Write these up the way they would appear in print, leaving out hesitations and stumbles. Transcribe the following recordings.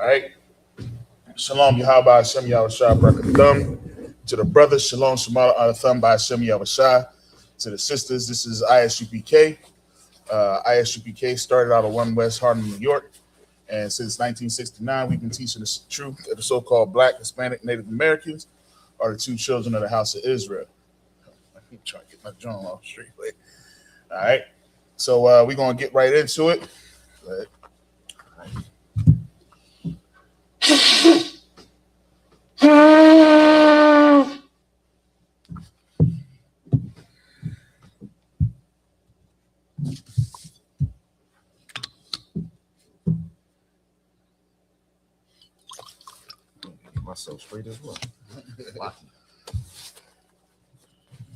right. Shalom Yahweh Hashem Yahweh Shai Barakathum. To the brothers, Shalom Shemala Adathum by Hashem Yahweh Shai. To the sisters, this is ISUPK. ISUPK started out of 1 West Harlem, New York. And since 1969, we've been teaching the truth that the so-called Black, Hispanic, Native Americans are the two children of the house of Israel. I'm trying to get my joint off straight. All right. So we're going to get right into it. Get myself straight as well.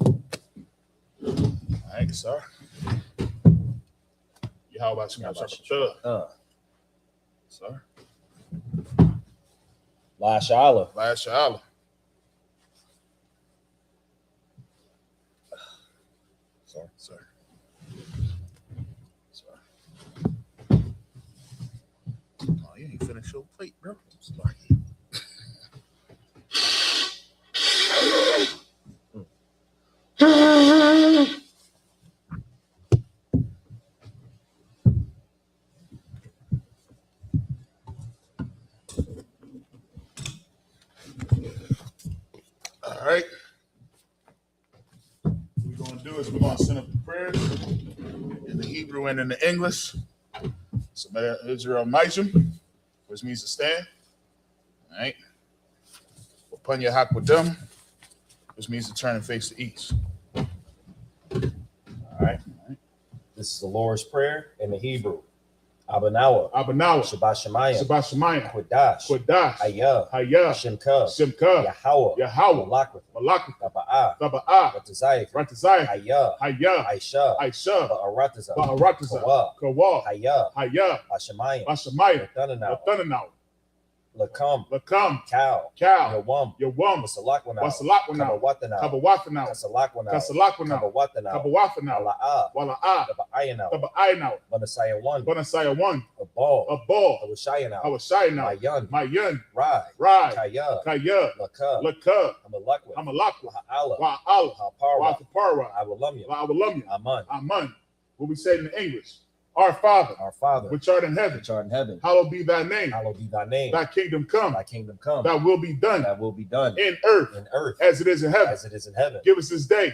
All right, sir. How about you? Sir. La Shala. Last Shala. Sir. Oh, you ain't finished your plate, bro. Sorry. All right. What we're going to do is we're going to send up the prayers in the Hebrew and in the English. So, Israel Majum, which means to stand. All right. Upon your Hakwadam, which means to turn and face the east. All right. This is the Lord's Prayer in the Hebrew. Abanawa. Shabbat Shemayim. Kodash. Hayah. Shemka. Yahweh. Malakwa. Taba'ah. Ratazayah. Hayah. Aisha. Ba'arataza. Kawa. Hayah. Bashamayim. Lathananaw. Lakam. Cow. Yawam. Wasalakwana. Kabawatanaw. Kasalakwana. Kabawatanaw. Wala'ah. Taba'ayanaw. Banasaya 1. A ball. Hawashayanaw. Mayun. Rai. Kaya. Laka. Hamalakwa. Wa'ala. Wa'aparwa. Awalumya. Aman. What we say in English? Our Father, which art in heaven, hallowed be thy name. Thy kingdom come. Thy will be done. In earth, as it is in heaven. Give us this day.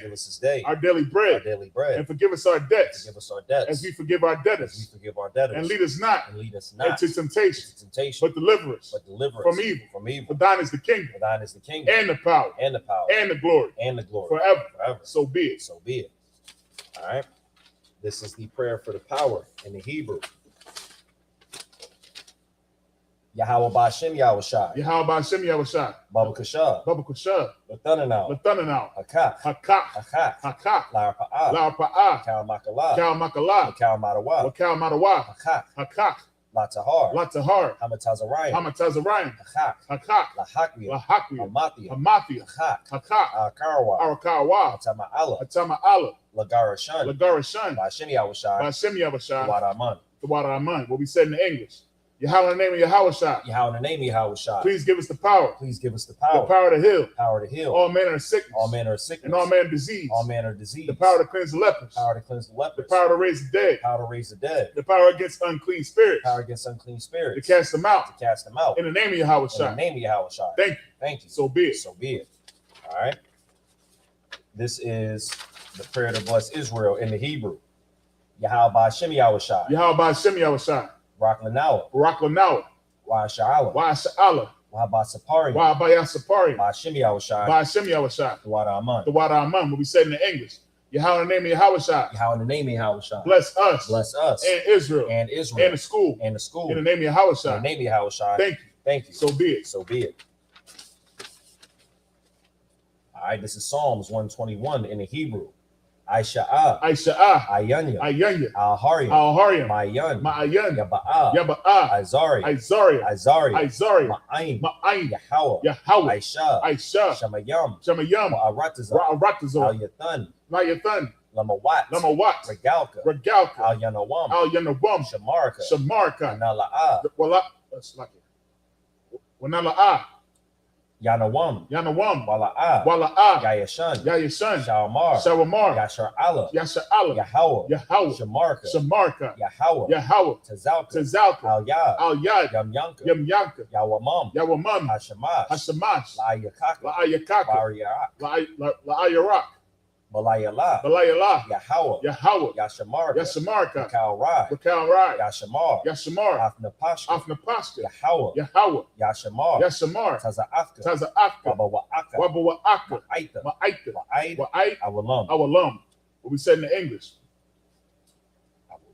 Our daily bread. And forgive us our debts. As we forgive our debtors. And lead us not into temptation. But deliver us from evil. For thine is the kingdom. And the power. And the glory. Forever. So be it. All right. This is the prayer for the power in the Hebrew. Yahweh Ba'Shem Yahweh Shai. Baba Kashah. Lathananaw. Hakak. Larpa'ah. Kal Makala. Kal Madawa. Hakak. Latahar. Hamatazarayim. Hakak. Lahakwi. Hamathia. Hakak. Arakawa. Atama'ala. Lagarashan. Ba'Shem Yahweh Shai. The water Aman. What we said in the English. Yahweh in the name of Yahweh Shai. Please give us the power. The power to heal. All manner of sickness. And all manner of disease. The power to cleanse the lepers. The power to raise the dead. The power against unclean spirits. To cast them out. In the name of Yahweh Shai. Thank you. So be it. All right. This is the prayer to bless Israel in the Hebrew. Yahweh Ba'Shem Yahweh Shai. Raklanawa. Wa'asha'ala. Wa'abasapari. Ba'Shem Yahweh Shai. The water Aman. What we said in the English. Yahweh in the name of Yahweh Shai. Bless us. And Israel. And the school. In the name of Yahweh Shai. Thank you. So be it. All right, this is Psalms 121 in the Hebrew. Aisha'ah. Ayanya. Al-Haryam. Ma'ayan. Yaba'ah. Azari. Ma'ayin. Yahweh. Aisha. Shamayam. Wa'arataza. Al-Yathan. Lamawat. Regalka. Al-Yanawam. Shamarka. Nala'ah. Wanala'a. Yanawam. Yanawam. Wala'a. Wala'a. Yayashan. Yayashan. Shawamar. Shawamar. Yashar Allah. Yasha Allah. Yahawah. Yahawah. Shamarka. Shamarka. Yahawah. Yahawah. Tazalka. Tazalka. Al-Yad. Al-Yad. Yamyanka. Yamyanka. Yawamam. Yawamam. Hashamash. Hashamash. La'ayakaka. La'ayakaka. La'ayarak. La'ayarak. Balayala. Balayala. Yahawah. Yahawah. Yashamarka. Yashamarka. Kalrai. Bakalrai. Yashamar. Yashamar. Afnapashka. Afnapashka. Yahawah. Yahawah. Yashamar. Yashamar. Taza'afka. Taza'afka. Wabawa'aka. Wabawa'aka. Ma'aita. Ma'aita. Wa'aid. Wa'aid. Awalum. Awalum. What we said in the English.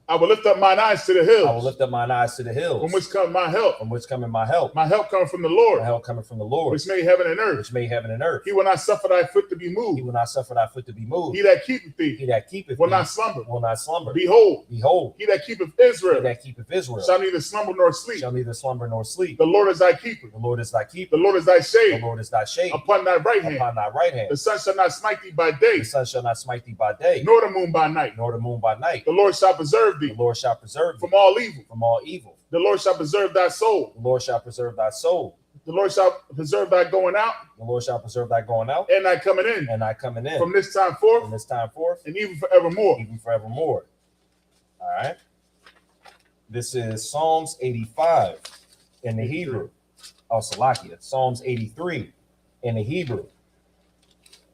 I will lift up mine eyes to the hills. I will lift up mine eyes to the hills. From which comes my help. From which cometh my help. My help comes from the Lord. My help coming from the Lord. Which made heaven and earth. Which made heaven and earth. He will not suffer thy foot to be moved. He will not suffer thy foot to be moved. He that keepeth thee. He that keepeth will thee not slumber. Will not slumber. Behold. Behold. He that keepeth Israel. He that keepeth Israel. Shall neither slumber nor sleep. Shall neither slumber nor sleep. The Lord is thy keeper. The Lord is thy keeper. The Lord is thy shade. The Lord is thy shade. Upon thy right hand. Upon thy right hand. The sun shall not smite thee by day. The sun shall not smite thee by day. Nor the moon by night. Nor the moon by night. The Lord shall preserve thee. The Lord shall preserve thee. From all evil. From all evil. The Lord shall preserve thy soul. The Lord shall preserve thy soul. The Lord shall preserve thy going out. The Lord shall preserve thy going out. And thy coming in. And thy coming in. From this time forth. From this time forth. And even forevermore. Even forevermore. All right. This is Psalms 85 in the Hebrew. Oh, Salakia. Psalms 83 in the Hebrew.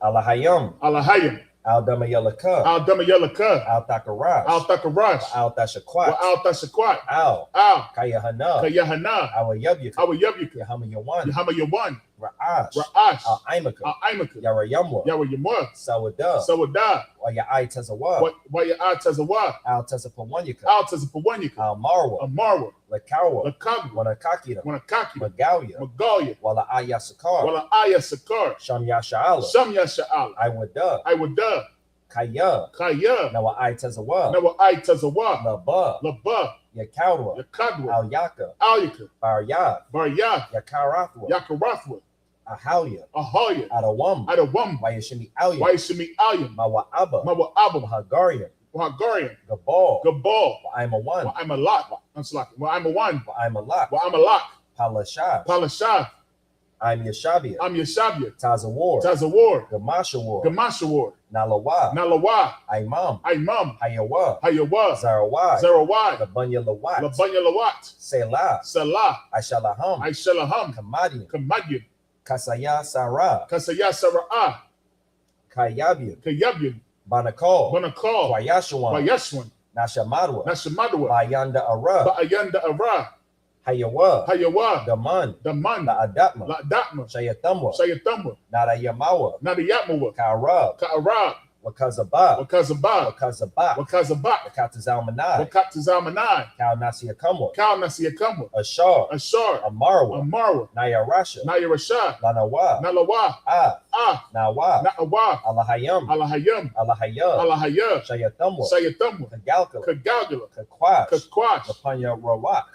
Alahayam. Alahayam. Al-Damayalaka. Al-Damayalaka. Al-Takarash. Al-Takarash. Al-Tashakwat. Al-Tashakwat. Al. Al. Kayahana. Kayahana. Awayabyaka. Awayabyaka. Yahamayawan. Yahamayawan. Ra'ash. Ra'ash. Al-Aimaka. Al-Aimaka. Yarayamwa. Yarayamwa. Sawada. Sawada. Waya'ai Tazawa. Waya'ai Tazawa. Al-Tazapawanyaka. Al-Tazapawanyaka. Al-Marwa. Al-Marwa. Lakawa. Lakawa. Wanakakira. Wanakakira. Magalia. Magalia. Wala'aya Sakar. Wala'aya Sakar. Shamya Sha'ala. Shamya Sha'ala. Iwada. Iwada. Kaya. Kaya. Nawa'ai Tazawa. Nawa'ai Tazawa. Laba. Laba. Yakadwa. Yakadwa. Al-Yaka. Al-Yaka. Baryah. Baryah. Yakarathwa. Yakarathwa. Ahalya. Ahalya. Adawam. Adawam. Wayashimi Alyam. Wayashimi Alyam. Mawa'aba. Mawa'aba. Mahagarian. Mahagarian. Gabal. Gabal. I'm a one. I'm a lot. I'm a one. I'm a lot. I'm a lot. Palashah. Palashah. I'm Yashabia. I'm Yashabia. Tazawar. Tazawar. Gamashawar. Gamashawar. Nalawa. Nalawa. Imam. Imam. Hayawa. Hayawa. Zarawai. Zarawai. Labanya Lawat. Labanya Lawat. Selah. Salah. Aishalaham. Aishalaham. Kamadian. Kamadian. Kasaya Sarah. Kasaya Sarah. Kayabian. Kayabian. Banakal. Banakal. Wayashwan. Wayashwan. Nashamadwa. Nashamadwa. Bayanda Ara. Bayanda Ara. Hayawa. Hayawa. Daman. Daman. La Adatma. La Datma. Shayatamwa. Shayatamwa. Narayamawa. Narayamawa. Karab. Karab. Wakazaba. Wakazaba. Wakazaba. Wakazaba. Wakatazalmanai. Wakatazalmanai. Kal Nasiakamwa. Kal Nasiakamwa. Ashar. Ashar. Amarwa. Amarwa. Nayarasha. Nayarasha. Lanawa. Nalawa. Nawa. Na'awa. Alahayam. Alahayam. Alahaya. Alahaya. Shayatamwa. Shayatamwa. Kagalkala. Kagalgala. Kakwash. Kakwash. Lapanya Rawak.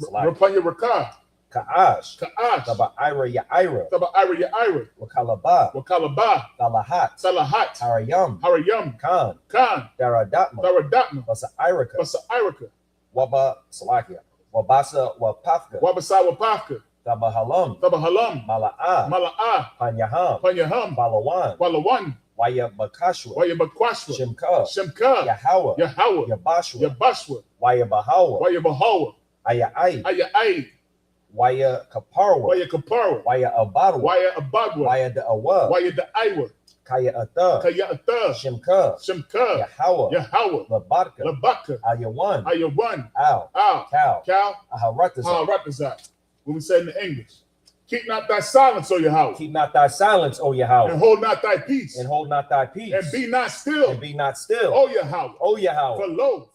Rapanya Rakah. Ka'ash. Ka'ash. Taba Ira Ya'ira. Taba Ira Ya'ira. Wakalaba. Wakalaba. Salahat. Salahat. Harayam. Harayam. Khan. Khan. Daradatma. Daradatma. Basa Irika. Basa Irika. Waba Salakia. Wabasa Wapafka. Wabasa Wapafka. Taba Halam. Taba Halam. Mala'a. Mala'a. Panyaham. Panyaham. Balawan. Balawan. Waya Bakashwa. Waya Bakwashwa. Shimka. Shimka. Yahawa. Yahawa. Yabashwa. Yabashwa. Waya Bahawa. Waya Bahawa. Ayai. Ayai. Waya Kaparwa. Waya Kapara. Waya Abadwa. Waya Abadwa. Waya Da'awa. Waya Da'iwa. Kaya Atha. Kaya Atha. Shimka. Shimka. Yahawa. Yahawa. Labaka. Labaka. Ayawan. Ayawan. Al. Al. Cal. Cal. Aharatazah. Haratazah. What we said in the English. Keep not thy silence, O Yahweh. Keep not thy silence, O Yahweh. And hold not thy peace. And hold not thy peace. And be not still. And be not still. O Yahweh. O Yahweh.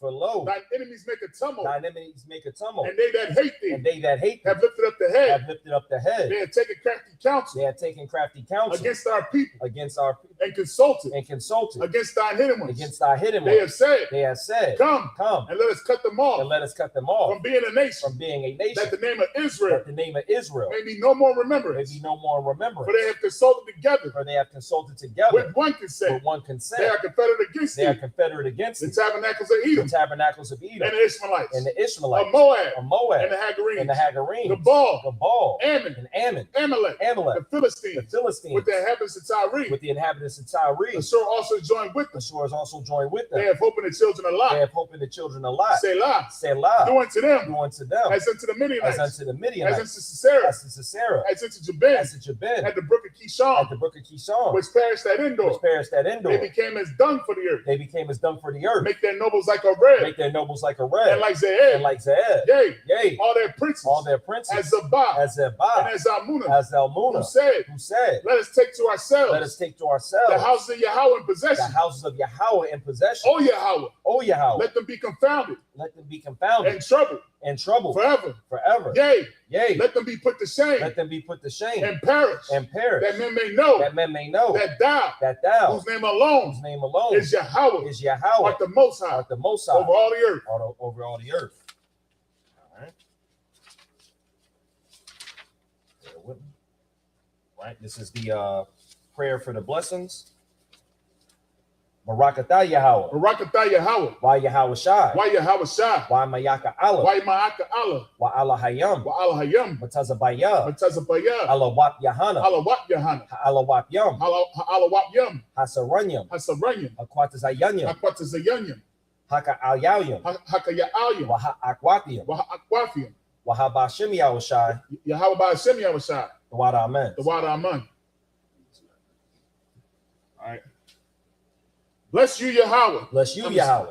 For lo. Thine enemies make a tumult. Thine enemies make a tumult. And they that hate thee. And they that hate thee. Have lifted up the head. Have lifted up the head. They have taken crafty counsel. They have taken crafty counsel. Against our people. Against our people. And consulted. And consulted. Against thine hidden ones. Against thy hidden ones. They have said. They have said. Come. Come. And let us cut them off. And let us cut them off. From being a nation. From being a nation. That the name of Israel. That the name of Israel. May be no more more remembrance. There be no more remembrance. For they have consulted together. For they have consulted together. With one consent. With one consent. They are confederate against They are confederate against the tabernacles of Edom. The tabernacles of Edom. And the Ishmaelites. And the Ishmaelites. Of Moab. Of Moab. And the Hagarenes. And the Hagarenes. The Baal. The Baal. Ammon. And Ammon. Amalek. Amalek. The Philistines. The Philistines. With the inhabitants of Tyre. With the inhabitants of Tyre. Ashur also joined with them. Ashur is also joined with them. They have hope in the children a lot. They have hope in the children a lot. Selah. Selah. Do unto them. Do unto them. As unto the Midianites. As unto the Midianites. As unto Sisera. As to Sisera. As unto Jabin. As to Jabin. At the brook of Kishon. At the brook of Kishon. Which perished at Endor. Which perished at Endor. They became as dung for the earth. They became as dung for the earth. Make their nobles like a red. Make their nobles like a red. And like Zeed. And like Zeed. Yea. Yea. All their princes. All their princes. As Zabah. As Zabah. And as Zalmunna. As Zalmunna. Who said. Let us take to ourselves. Let us take to ourselves. The houses of Yahweh in possession. The houses of Yahweh in possession. O Yahweh. O Yahweh. Let them be confounded. Let them be confounded. And troubled. And troubled. Forever. Forever. Yea. Yea. Let them be put to shame. Let them be put to shame. And perish. And perish. That men may know. That men may know. That thou. That thou. Whose name alone. Whose name alone. Is Yahweh. Is Yahweh. Art the Most High. Art the Most High. Over all the earth. Over all the earth. All right. Bear with me. Right. This is the prayer for the blessings. Barakatah Yahweh. Barakatah Yahweh. Why Yahweh Shai. Why Yahweh Shai. Why Mayaka Allah. Why Ma'aka Allah. Why Allah Hayam. Why Allah Hayam. Matazabaya. Matazabaya. Allah Wap Yahana. Allah Wap Yahana. Allah Wap Yum. Allah Wap Yum. Hasaranyam. Hasaranyam. Akwatazayanyam. Akwatazayanyam. Haka Alyayam. Haka Ya'alyam. Waha Akwathiam. Waha Akwathiam. Wahabashim Yahweh Shai. Yahweh Ba'ashem Yahweh Shai. The Wada Amen. The Wada Amen. All right. Bless you, Yahweh. Bless you, Yahweh.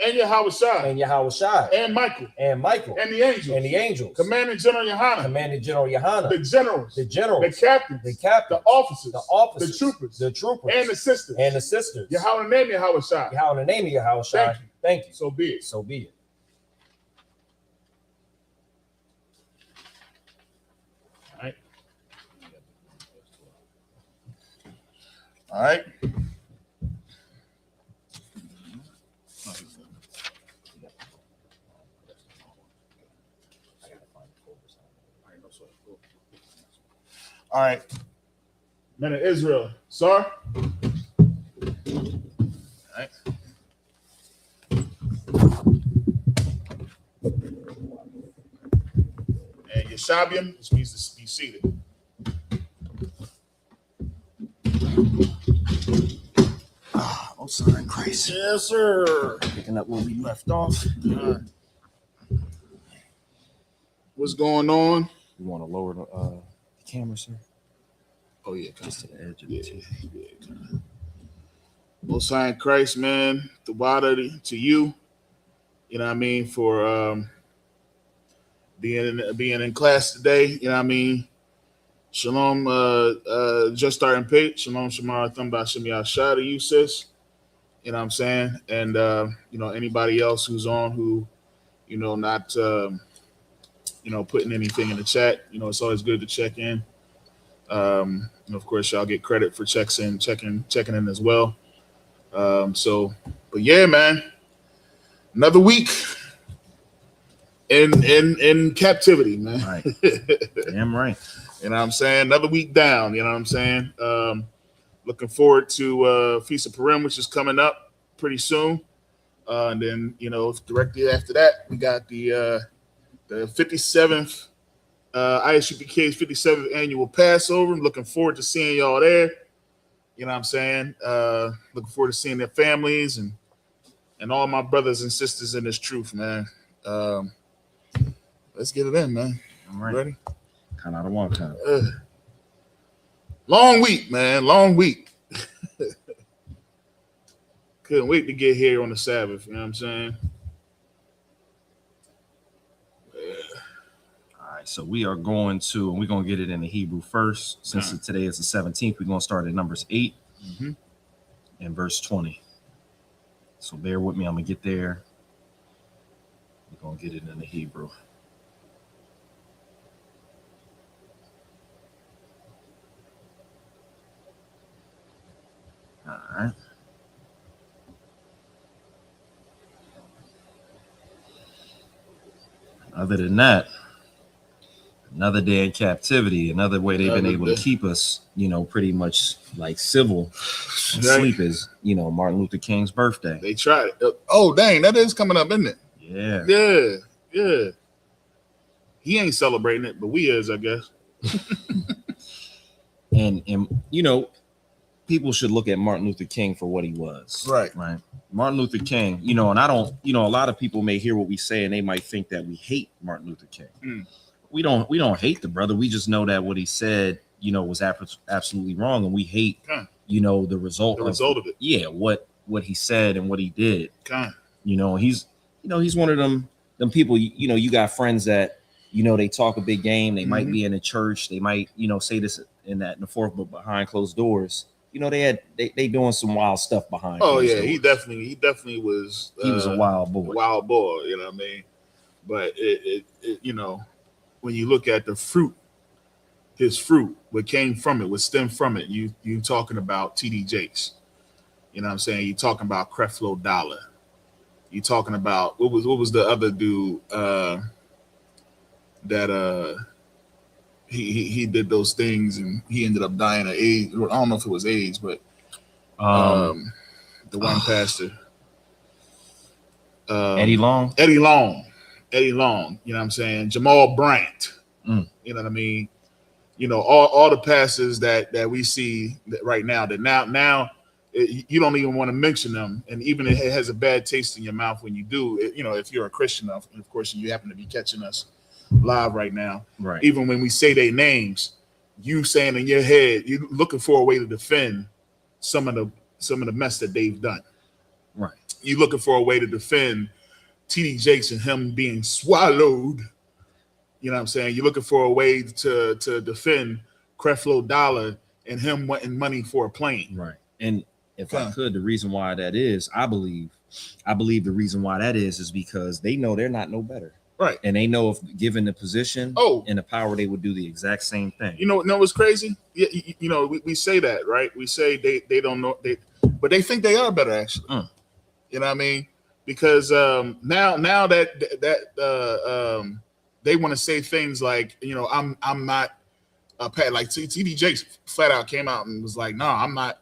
And Yahweh Shai. And Yahweh Shai. And Michael. And Michael. And the angels. And the angels. Commanding General Yohana. Commanding General Yohana. The generals. The generals. The captains. The captains. The officers. The officers. The troopers. The troopers. And the sisters. And the sisters. Yahweh in the name of Yahweh Shai. Yahweh in the name of Yahweh Shai. Thank you. Thank you. So be it. So be it. All right. All right. All right. Men of Israel. Sir. All right. And Yeshabium, which means to be seated. Oh, sorry, Christ. Yes, sir. Picking up where we left off. What's going on? You want to lower the camera, sir? Oh, yeah. Just to the edge of the TV. Yeah. Most High in Christ, man. The water to you. You know what I mean? For being in class today. You know what I mean? Shalom, just starting page. Shalom, Shamar, Thumba, Shemiyah, Shah to you, sis. You know what I'm saying? And, you know, anybody else who's on who, you know, not, you know, putting anything in the chat, you know, it's always good to check in. And of course, y'all get credit for checking in as well. So, but yeah, man, another week in captivity, man. Right. Damn right. You know what I'm saying? Another week down, you know what I'm saying? Looking forward to Feast of Purim, which is coming up pretty soon. And then, you know, directly after that, we got the 57th ISUPK's 57th annual Passover. I'm looking forward to seeing y'all there. You know what I'm saying? Looking forward to seeing their families and all my brothers and sisters in this truth, man. Let's get it in, man. I'm right. Ready? Kind of one kind. Long week, man. Long week. Couldn't wait to get here on the Sabbath. You know what I'm saying? All right. So we're going to get it in the Hebrew first. Since today is the 17th, we're going to start at Numbers 8 and verse 20. So bear with me. I'm going to get there. We're going to get it in the Hebrew. All right. Other than that, Another day in captivity. Another way they've been able to keep us, pretty much like civil and sleep is, Martin Luther King's birthday. They tried it. Oh, dang, that is coming up, isn't it? Yeah. Yeah. He ain't celebrating it, but we is, I guess. and people should look at Martin Luther King for what he was. Right. Martin Luther King, and I don't, a lot of people may hear what we say and they might think that we hate Martin Luther King. We don't hate the brother. We just know that what he said, was absolutely wrong, and we hate, the result of it. Yeah, what he said and what he did. He's one of them people. You got friends that they talk a big game. They might be in a church. They might say this and that and the fourth, but behind closed doors, they doing some wild stuff behind. Oh yeah, he definitely was. He was a wild boy. Wild boy, you know what I mean? But it when you look at the fruit, his fruit, what came from it, what stemmed from it, you talking about TD Jakes. You know what I'm saying? You talking about Creflo Dollar. You talking about what was the other dude that he did those things and he ended up dying of AIDS. I don't know if it was AIDS, but the one pastor. Eddie Long. You know what I'm saying? Jamal Bryant. You know what I mean? All the pastors that we see right now that now you don't even want to mention them, and even it has a bad taste in your mouth when you do. If you're a Christian, of course, you happen to be catching us live right now. Right. Even when we say their names, you saying in your head, you're looking for a way to defend some of the mess that they've done. Right. You're looking for a way to defend TD Jakes and him being swallowed. You know what I'm saying? You're looking for a way to defend Creflo Dollar and him wanting money for a plane. Right. And if I could, the reason why that is, I believe the reason why that is because they know they're not no better. Right. And they know if given the position and the power, they would do the exact same thing. You know what's crazy? We say that, right? We say they don't know, but they think they are better, actually. You know what I mean? Because now that they want to say things like, I'm not a pastor. Like TD Jakes flat out came out and was like, no, I'm not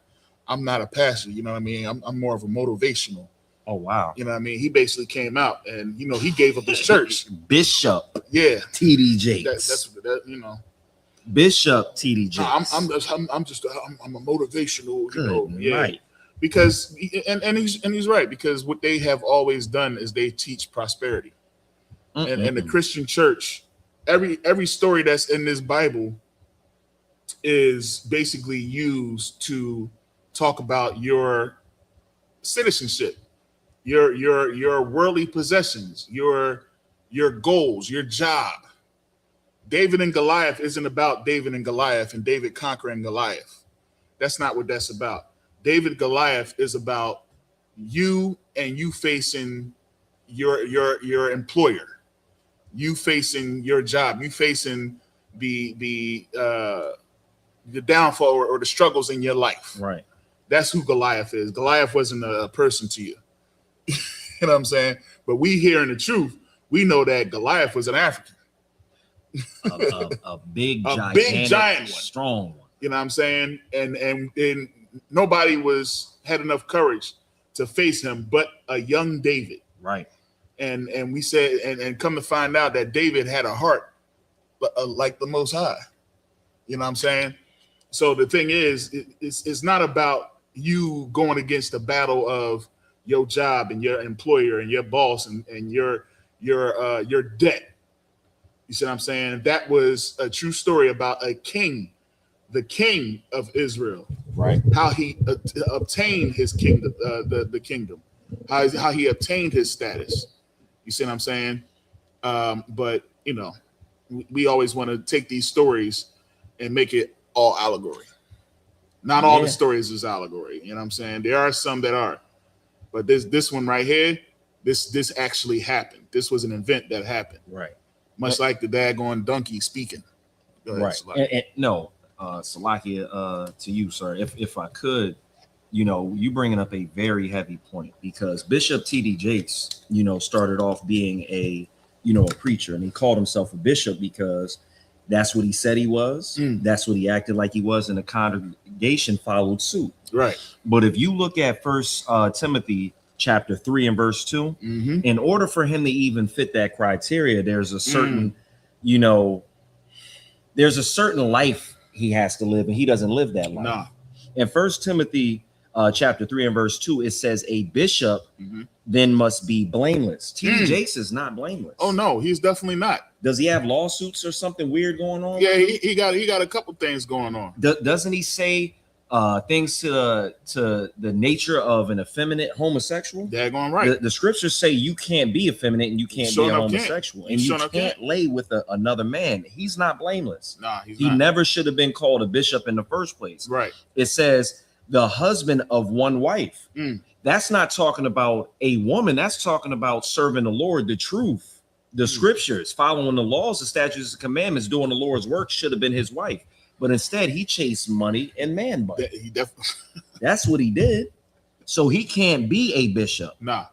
a pastor. You know what I mean? I'm more of a motivational. Oh wow. You know what I mean? He basically came out and he gave up his church. Bishop. Yeah. TD Jakes. That's Bishop TD Jakes. I'm a motivational. Good, right. Because and he's right, because what they have always done is they teach prosperity. And the Christian church, every story that's in this Bible is basically used to talk about your citizenship, your worldly possessions, your goals, your job. David and Goliath isn't about David and Goliath and David conquering Goliath. That's not what that's about. David Goliath is about you and you facing your employer, you facing your job, you facing the downfall or the struggles in your life. Right. That's who Goliath is. Goliath wasn't a person to you. You know what I'm saying? But we hearing the truth, we know that Goliath was an African. a big giant one, strong one. You know what I'm saying? And nobody had enough courage to face him but a young David. Right. And we said and come to find out that David had a heart like the Most High. You know what I'm saying? So the thing is, it's not about you going against the battle of your job and your employer and your boss and your debt. You see what I'm saying? That was a true story about a king, the king of Israel. Right. How he obtained his kingdom, the kingdom, how he obtained his status. You see what I'm saying? But we always want to take these stories and make it all allegory. Not all the stories is allegory. You know what I'm saying? There are some that are, but this one right here, this actually happened. This was an event that happened. Right. Much like the daggone donkey speaking. Go ahead, right. No, Salakia, to you, sir. If I could, you bringing up a very heavy point, because Bishop TD Jakes, started off being a preacher, and he called himself a bishop because, That's what he said he was. That's what he acted like he was, and the congregation followed suit. Right. But if you look at First Timothy chapter 3 and verse 2, in order for him to even fit that criteria, there's a certain, there's a certain life he has to live, and he doesn't live that life. Nah. In First Timothy chapter 3 and verse 2, it says a bishop then must be blameless. T.D. Jakes is not blameless. Oh no, he's definitely not. Does he have lawsuits or something weird going on? Yeah, he got a couple things going on. Doesn't he say things to the nature of an effeminate homosexual? Daggone right. The scriptures say you can't be effeminate and you can't be a homosexual, and you can't lay with another man. He's not blameless. Nah, he never should have been called a bishop in the first place. Right. It says the husband of one wife. That's not talking about a woman. That's talking about serving the Lord, the truth, the scriptures, following the laws, the statutes, and commandments, doing the Lord's work. Should have been his wife. But instead, he chased money and man bun. He definitely. That's what he did. So he can't be a bishop. Nah.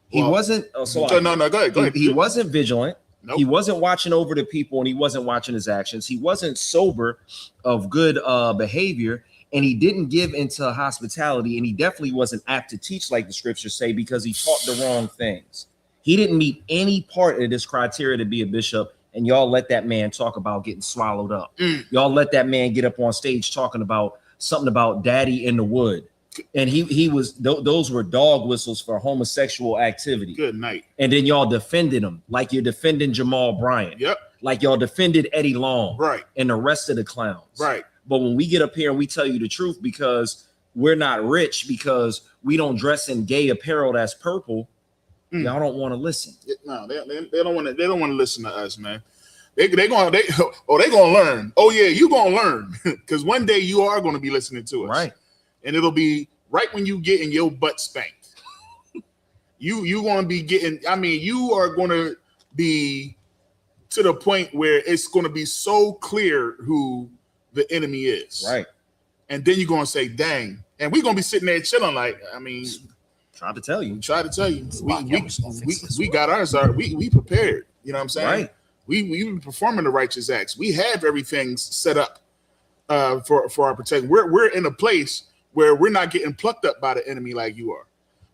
He wasn't. No, go ahead. He wasn't vigilant. Nope. He wasn't watching over the people, and he wasn't watching his actions. He wasn't sober of good behavior, and he didn't give into hospitality, and he definitely wasn't apt to teach like the scriptures say, because he taught the wrong things. He didn't meet any part of this criteria to be a bishop. And y'all let that man talk about getting swallowed up. Y'all let that man get up on stage talking about something about daddy in the wood. And he was, those were dog whistles for homosexual activity. Good night. And then y'all defended him like you're defending Jamal Bryant. Yep. Like y'all defended Eddie Long. Right. And the rest of the clowns. Right. But when we get up here and we tell you the truth, because we're not rich, because we don't dress in gay apparel that's purple, y'all don't want to listen. No, they don't want to. They don't want to listen to us, man. They gonna learn. Oh yeah, you gonna learn, because one day you are going to be listening to us, right? And it'll be right when you getting your butt spanked. you gonna be getting. I mean, you are going to be to the point where it's going to be so clear who the enemy is, right? And then you're going to say, "Dang!" And we're going to be sitting there chilling, like, I mean. Try to tell you. We got ours. We prepared. You know what I'm saying? Right. We performing the righteous acts. We have everything set up for our protection. We're in a place where we're not getting plucked up by the enemy like you are.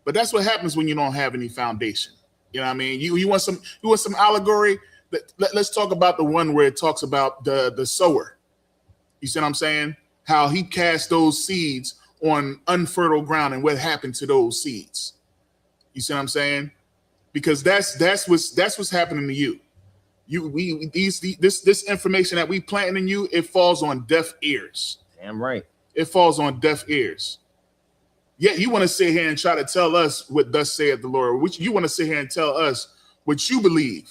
But that's what happens when you don't have any foundation. You know what I mean? You want some allegory? Let's talk about the one where it talks about the sower. You see what I'm saying? How he cast those seeds on unfertile ground, and what happened to those seeds. You see what I'm saying? Because that's what's happening to you. This information that we planting in you, it falls on deaf ears. Damn right. It falls on deaf ears. Yet you want to sit here and try to tell us what thus saith the Lord, which you want to sit here and tell us what you believe.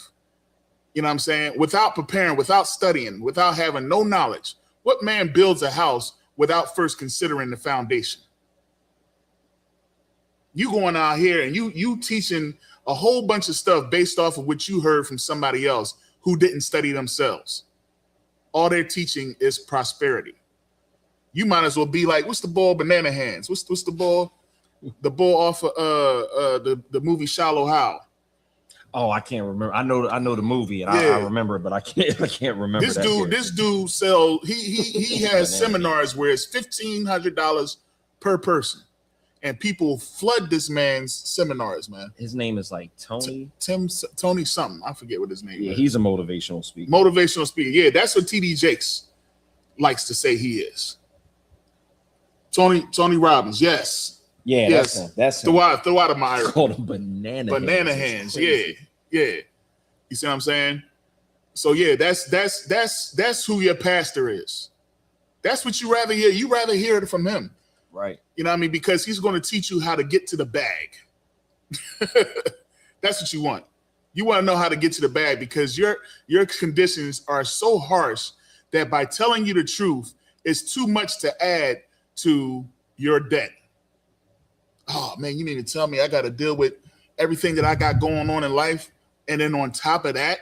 You know what I'm saying? Without preparing, without studying, without having no knowledge. What man builds a house without first considering the foundation? You going out here and you teaching a whole bunch of stuff based off of what you heard from somebody else who didn't study themselves. All they're teaching is prosperity. You might as well be like, what's the ball? Banana Hands. What's the ball? The ball off of the movie Shallow Hal. Oh, I can't remember. I know the movie, and I remember it, but I can't remember. This dude sell. He has seminars where it's $1,500 per person, and people flood this man's seminars. Man, his name is like Tony. Tony something. I forget what his name is. Yeah, he's a motivational speaker. Motivational speaker. Yeah, that's what T.D. Jakes likes to say he is. Tony Robbins. Yes. Yeah, yes. That's him. Throw out of my eye. Called him banana hands. Yeah. You see what I'm saying? So yeah, that's who your pastor is. That's what you rather hear. You rather hear it from him, right? You know what I mean? Because he's going to teach you how to get to the bag. That's what you want. You want to know how to get to the bag, because your conditions are so harsh that by telling you the truth, it's too much to add to your debt. Oh man, you mean to tell me I got to deal with everything that I got going on in life, and then on top of that,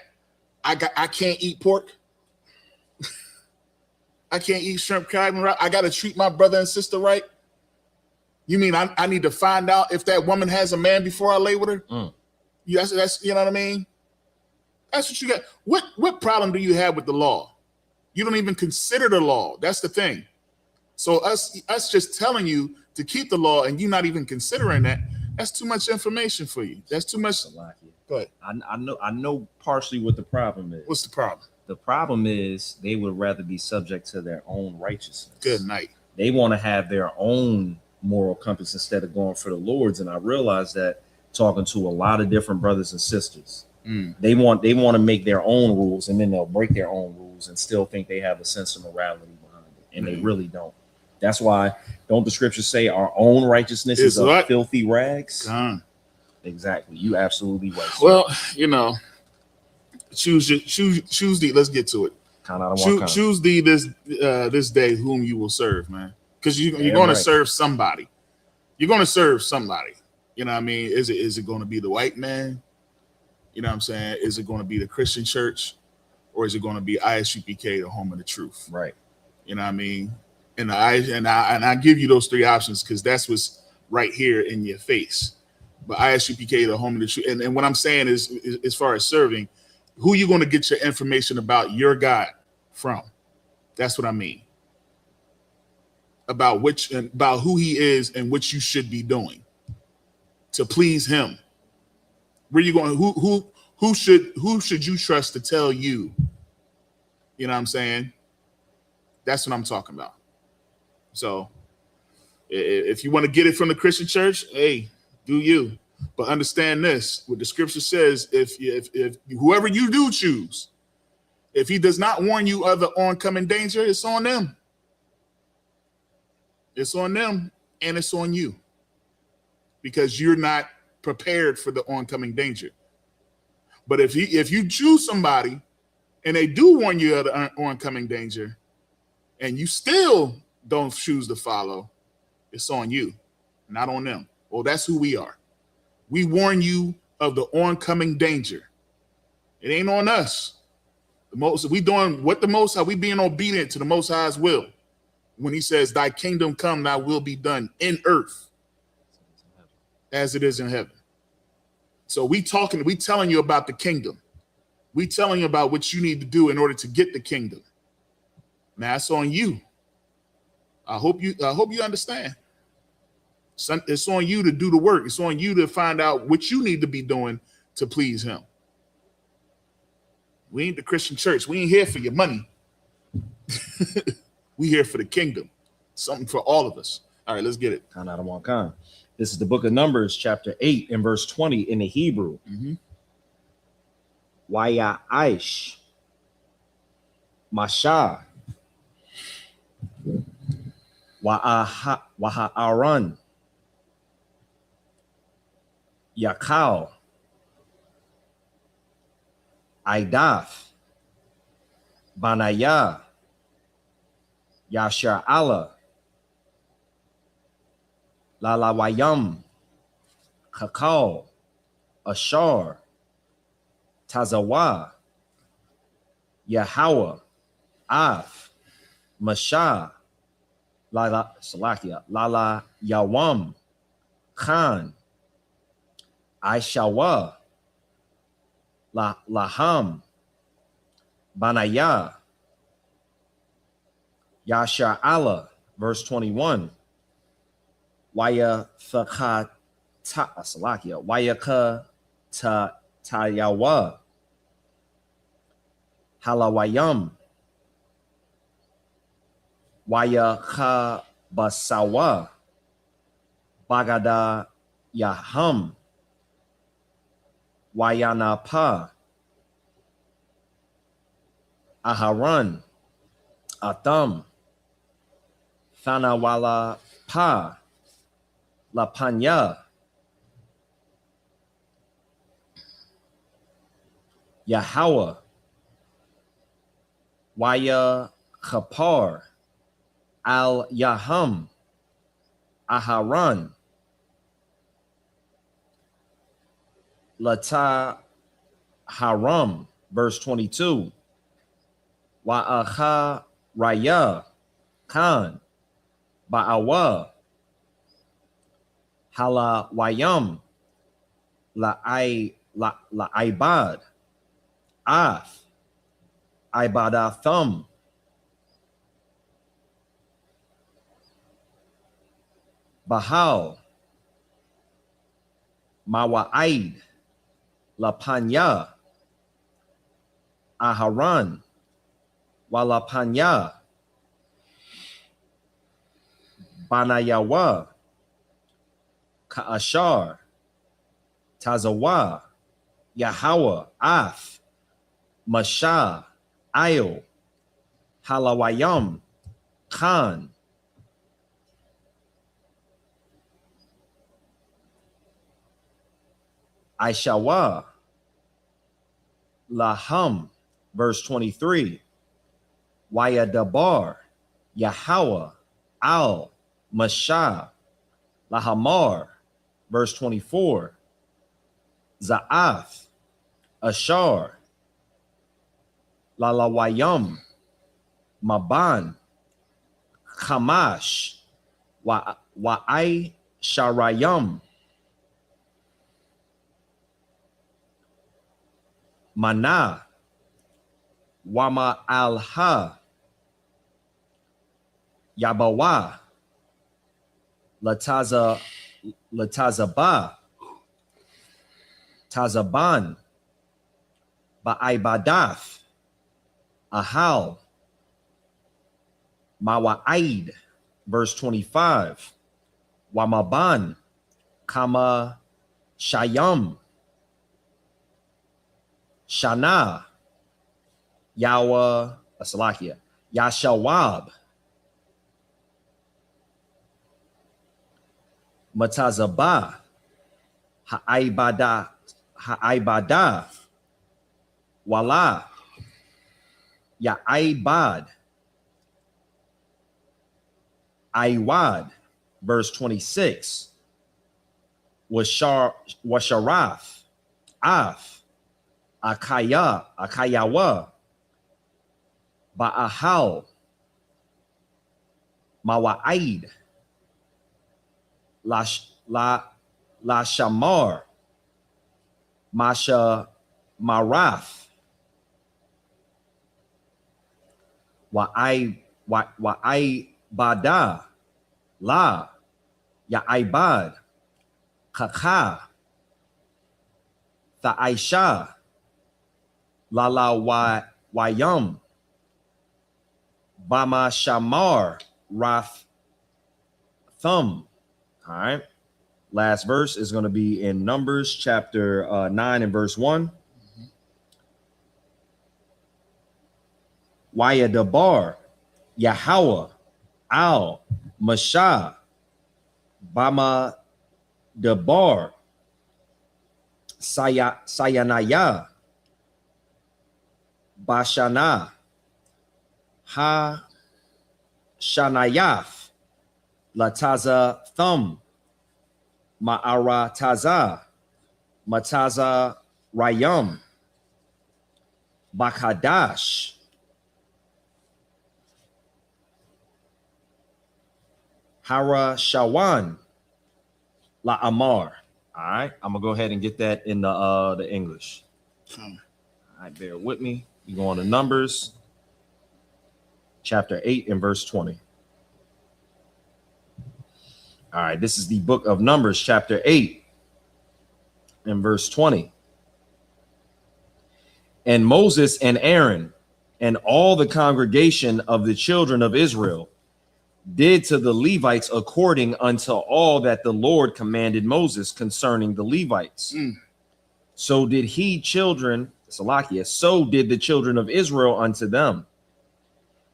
I can't eat pork. I can't eat shrimp, crab, and rice. I got to treat my brother and sister right. You mean I need to find out if that woman has a man before I lay with her? That's you know what I mean? That's what you got. What problem do you have with the law? You don't even consider the law. That's the thing. So us just telling you to keep the law and you not even considering that, that's too much information for you. That's too much. Go ahead. I know partially what the problem is. What's the problem? The problem is they would rather be subject to their own righteousness. Good night. They want to have their own moral compass instead of going for the Lord's. And I realized that talking to a lot of different brothers and sisters, they want to make their own rules, and then they'll break their own rules and still think they have a sense of morality behind it, and they really don't. That's why don't the scriptures say our own righteousness is of filthy rags? Exactly. You absolutely right. Well, you know, choose thee. Let's get to it. Choose thee this day whom you will serve, man. Because you're going to serve somebody. You're going to serve somebody. You know what I mean? Is it going to be the white man? You know what I'm saying? Is it going to be the Christian church? Or is it going to be ISUPK, the home of the truth? Right. You know what I mean? And I give you those three options because that's what's right here in your face. But ISUPK, the home of the truth. And what I'm saying is, as far as serving, who you going to get your information about your God from? That's what I mean. About who he is and what you should be doing to please him. Where you going? Who should you trust to tell you? You know what I'm saying? That's what I'm talking about. So if you want to get it from the Christian church, hey, do you. But understand this, what the scripture says, if whoever you do choose, if he does not warn you of the oncoming danger, it's on them. It's on them and it's on you because you're not prepared for the oncoming danger. But if you choose somebody and they do warn you of the oncoming danger and you still don't choose to follow, it's on you, not on them. Well, that's who we are. We warn you of the oncoming danger. It ain't on us. We doing what the Most High, we being obedient to the Most High's will. When he says, thy kingdom come, thy will be done in earth as it is in heaven. So we telling you about the kingdom. We telling you about what you need to do in order to get the kingdom. Now it's on you. I hope you understand. It's on you to do the work. It's on you to find out what you need to be doing to please him. We ain't the Christian church. We ain't here for your money. We here for the kingdom. Something for all of us. All right, let's get it. This is the book of Numbers, chapter 8 and verse 20 in the Hebrew. Waya Aish Masha Waha Aran Yakal Aidaf Banaya Yashar Allah Lalawayam Kakal Ashar Tazawa Yahweh Af Masha Lala Salakia Lala Yawam Khan Aishawa Laham Banaya Yashar Allah, verse 21. Waya Fakha Salakia Wayaka Tayawa Halawayam Waya Basawa Bagada Yaham Wayanapa Aharan Atam Fanawala Pa La Panya Yahweh Waya Kapar Al Yaham Aharan Lata Haram, verse 22. Wa'aha Raya Khan Ba'awa Hala Wayam La Ibad Af Ibadathum Bahal, Mawa'id, Lapanya, Aharan, Walapanya, Banayawa, Ka'ashar, Tazawa, Yahweh, Af, Masha, Ayo, Halawayam, Khan, Aishawa, Laham, verse 23, Wayadabar, Yahweh, Al, Masha, Lahamar, verse 24, Za'ath, Ashar, Lalawayam, Maban, Kamash, Wa'ai Sharayam, Mana, Wama Alha, Yabawa, Latazaba, Tazaban, Ba'ibadath, Ahal, Mawa'id, verse 25, Wamaban, Kama Shayam, Shana, Yawa, Asalakia, Yashawab, Matazaba, Ha'ibada, Wala, Ya'ibad, Aiwad, verse 26, Washaraf, Af, Akayawa, Ba'ahal, Mawa'id, La Shamar, Masha Marath, Wa'ai Bada, La, Ya'ibad, Kaka, Tha'aisha, Lala Wayam, Bama Shamar, Rath Thumb. All right. Last verse is going to be in Numbers chapter 9 and verse 1. Wayadabar, Yahweh, Al, Masha, Bama Dabar, Sayanaya, Bashana, Ha Shanayaf, Lataza Thumb, Ma'ara Taza, Mataza Rayam, Bakadash, Hara Shawan, La Amar. All right, I'm gonna go ahead and get that in the English. All right, bear with me. You go on to Numbers, chapter 8 and verse 20. All right, this is the book of Numbers, chapter 8 and verse 20. And Moses and Aaron and all the congregation of the children of Israel did to the Levites according unto all that the Lord commanded Moses concerning the Levites. So did he children, Salakia, so did the children of Israel unto them.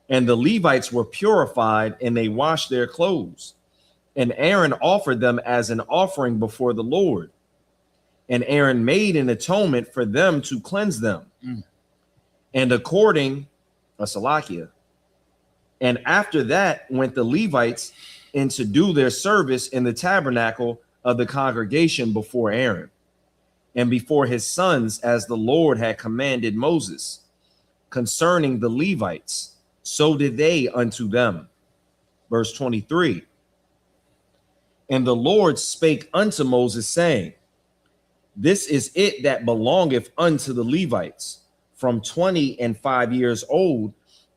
And the Levites were purified, and they washed their clothes. And Aaron offered them as an offering before the Lord. And Aaron made an atonement for them to cleanse them. And according, Salakia, and after that went the Levites in to do their service in the tabernacle of the congregation before Aaron and before his sons, as the Lord had commanded Moses concerning the Levites. So did they unto them. Verse 23. And the Lord spake unto Moses, saying, This is it that belongeth unto the Levites, from 20 and 5 years old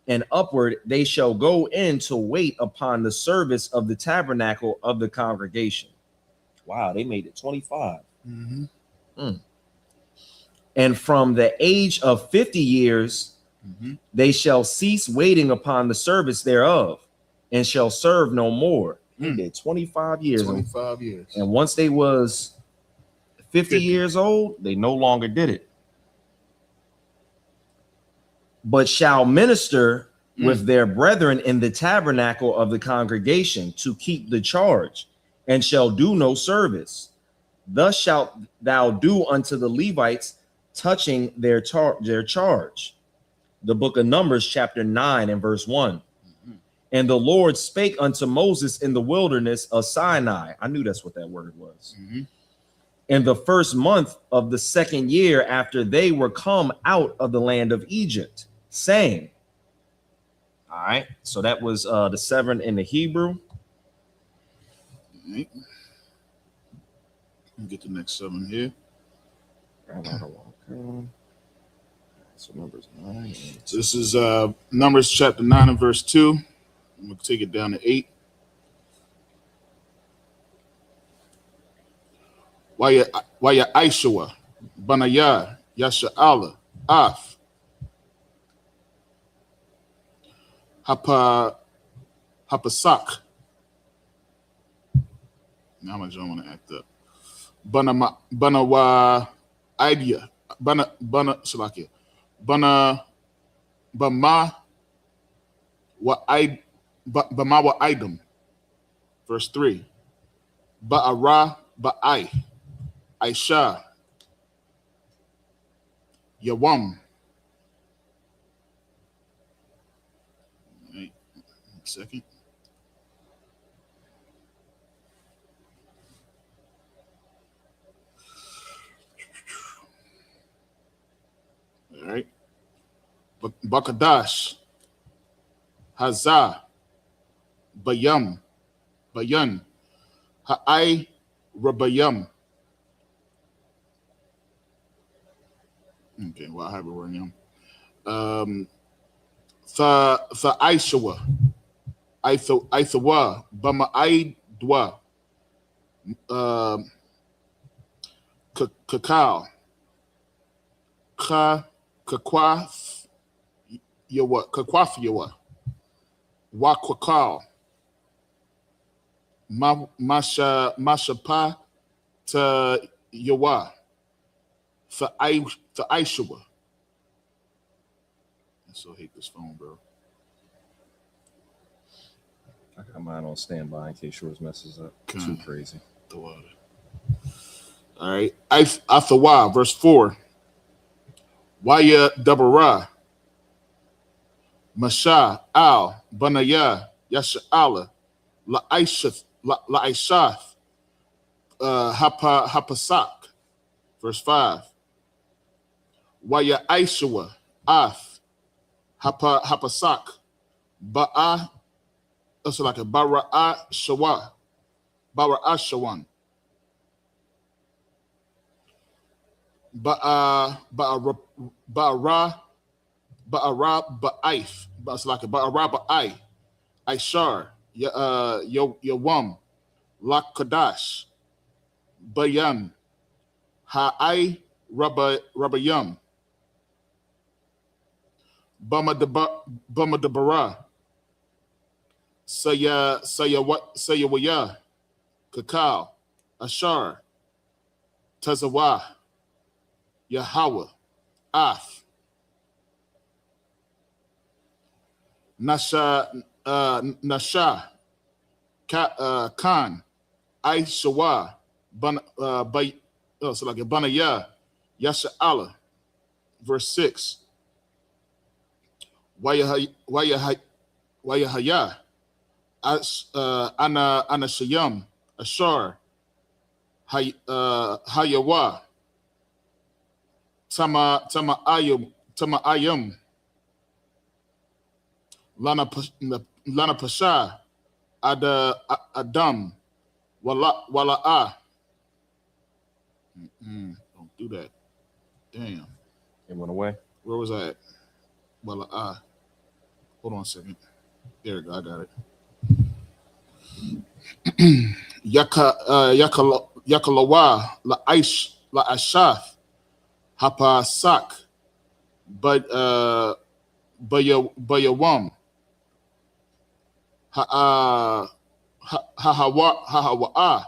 and upward they shall go in to wait upon the service of the tabernacle of the congregation. Wow, they made it 25. Mm-hmm. And from the age of 50 years, they shall cease waiting upon the service thereof, and shall serve no more. They did 25 years. 25 years. And once they was 50 years old, they no longer did it. But shall minister with their brethren in the tabernacle of the congregation to keep the charge, and shall do no service. Thus shalt thou do unto the Levites touching their charge. The book of Numbers, chapter 9 and verse 1. And the Lord spake unto Moses in the wilderness of Sinai. I knew that's what that word was. In the first month of the second year after they were come out of the land of Egypt, saying, all right, so that was the 7 in the Hebrew. All right. Let me get the next 7 here. So Numbers 9. So this is Numbers chapter 9 and verse 2. I'm going to take it down to 8. Waya Aishua, Banaya, Yasha'ala, Af, Hapasak. Now I'm going to act up. Banawa idea. Bana Salakia. Bana Bama wa item. Verse 3. Ba'ara ba'ai. Aisha. Yawam. Wait a second. All right. Bakadash. Hazah. Bayan. Ha'ai Rabayam. Okay, well, I have it wrong. The Aishawa. Aithawa. Bama Aidwa. Kakao. Kakwath Yawa. Wakwakal. Mashapa to Yawa. The Aishawa. I so hate this phone, bro. I got mine on standby in case yours messes up. Too crazy. The water. All right. Athawa, verse 4. Waya Dabara. Masha Al Banaya Yasha'ala La Aishath Hapasak. Verse 5. Waya Aishawa Ath Hapasak Ba'a. That's like a Bara'a Shawan. Ba'ara Ba'if. That's like a Ba'ara Ba'ai. Aishar. Yawam. Lakadash. Bayan. Ha'ai Rabayam. Bama Dabara. Sayawaya. Kakao. Ashar. Tazawa. Yahweh. Af. Nasha. Khan. Aishawa. So like a Banaya. Yasha'ala. Verse 6. Wayahaya. Ana Shayam. Ashar. Hayawa. Tama ayam. Lana Pasha. Adam. Wala'a. Don't do that. Damn. It went away. Where was I at? Wala'a. Hold on a second. There we go. I got it. Yakalawa la aish la ashaf hapa sak but bayawam ha hawa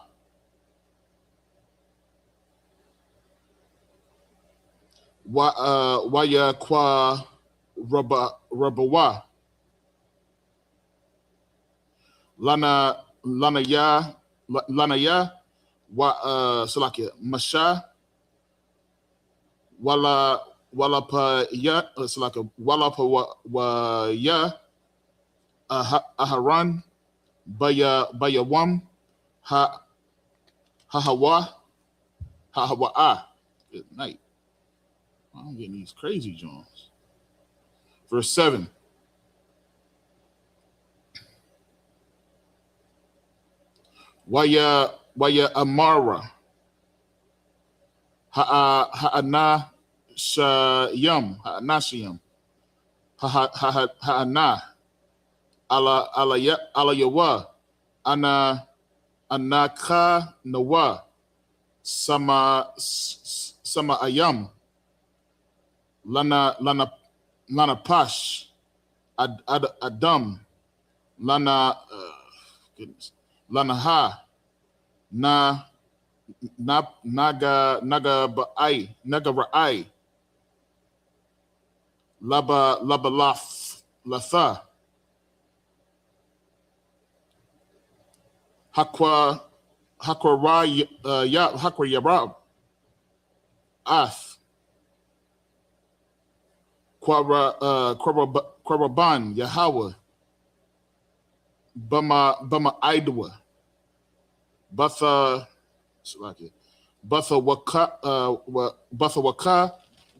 wa ya kwa rabawa lana ya wa salakia masha wala pa ya salakia wala pa wa ya aharan bayawam hawa good night. I'm getting these crazy Jones. Verse 7. Waya amara ha'ana shayam ha'ana ala yawa ana anaka nawa sama ayam lana pash adam lana goodness lana ha naga ra'ai laba latha hakwa yarab ath Kwaraban Yahweh Bama Idwa Batha Waka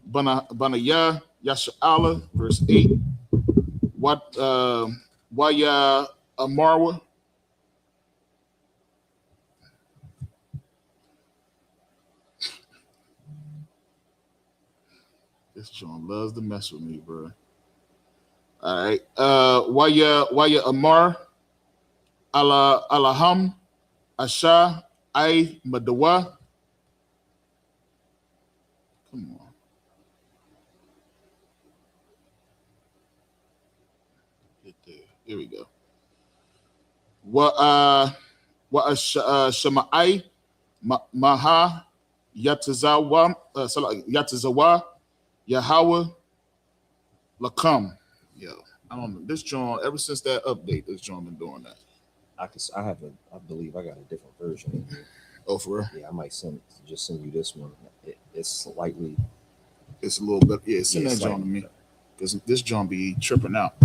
Bana Ya Yasha'ala verse 8 Waya Amarwa This John loves to mess with me, bro. All right. Waya Amar Alaham Asha I Madawa. Come on. Get there. Here we go. Wa Shama'ai Maha Yatazawa Yahweh Lakam. Yo, I don't know. This John, ever since that update, this John been doing that. I believe I got a different version. Oh, for real? Yeah, I might send you this one. It's a little bit. Yeah, send that John to me. Because this John be tripping out.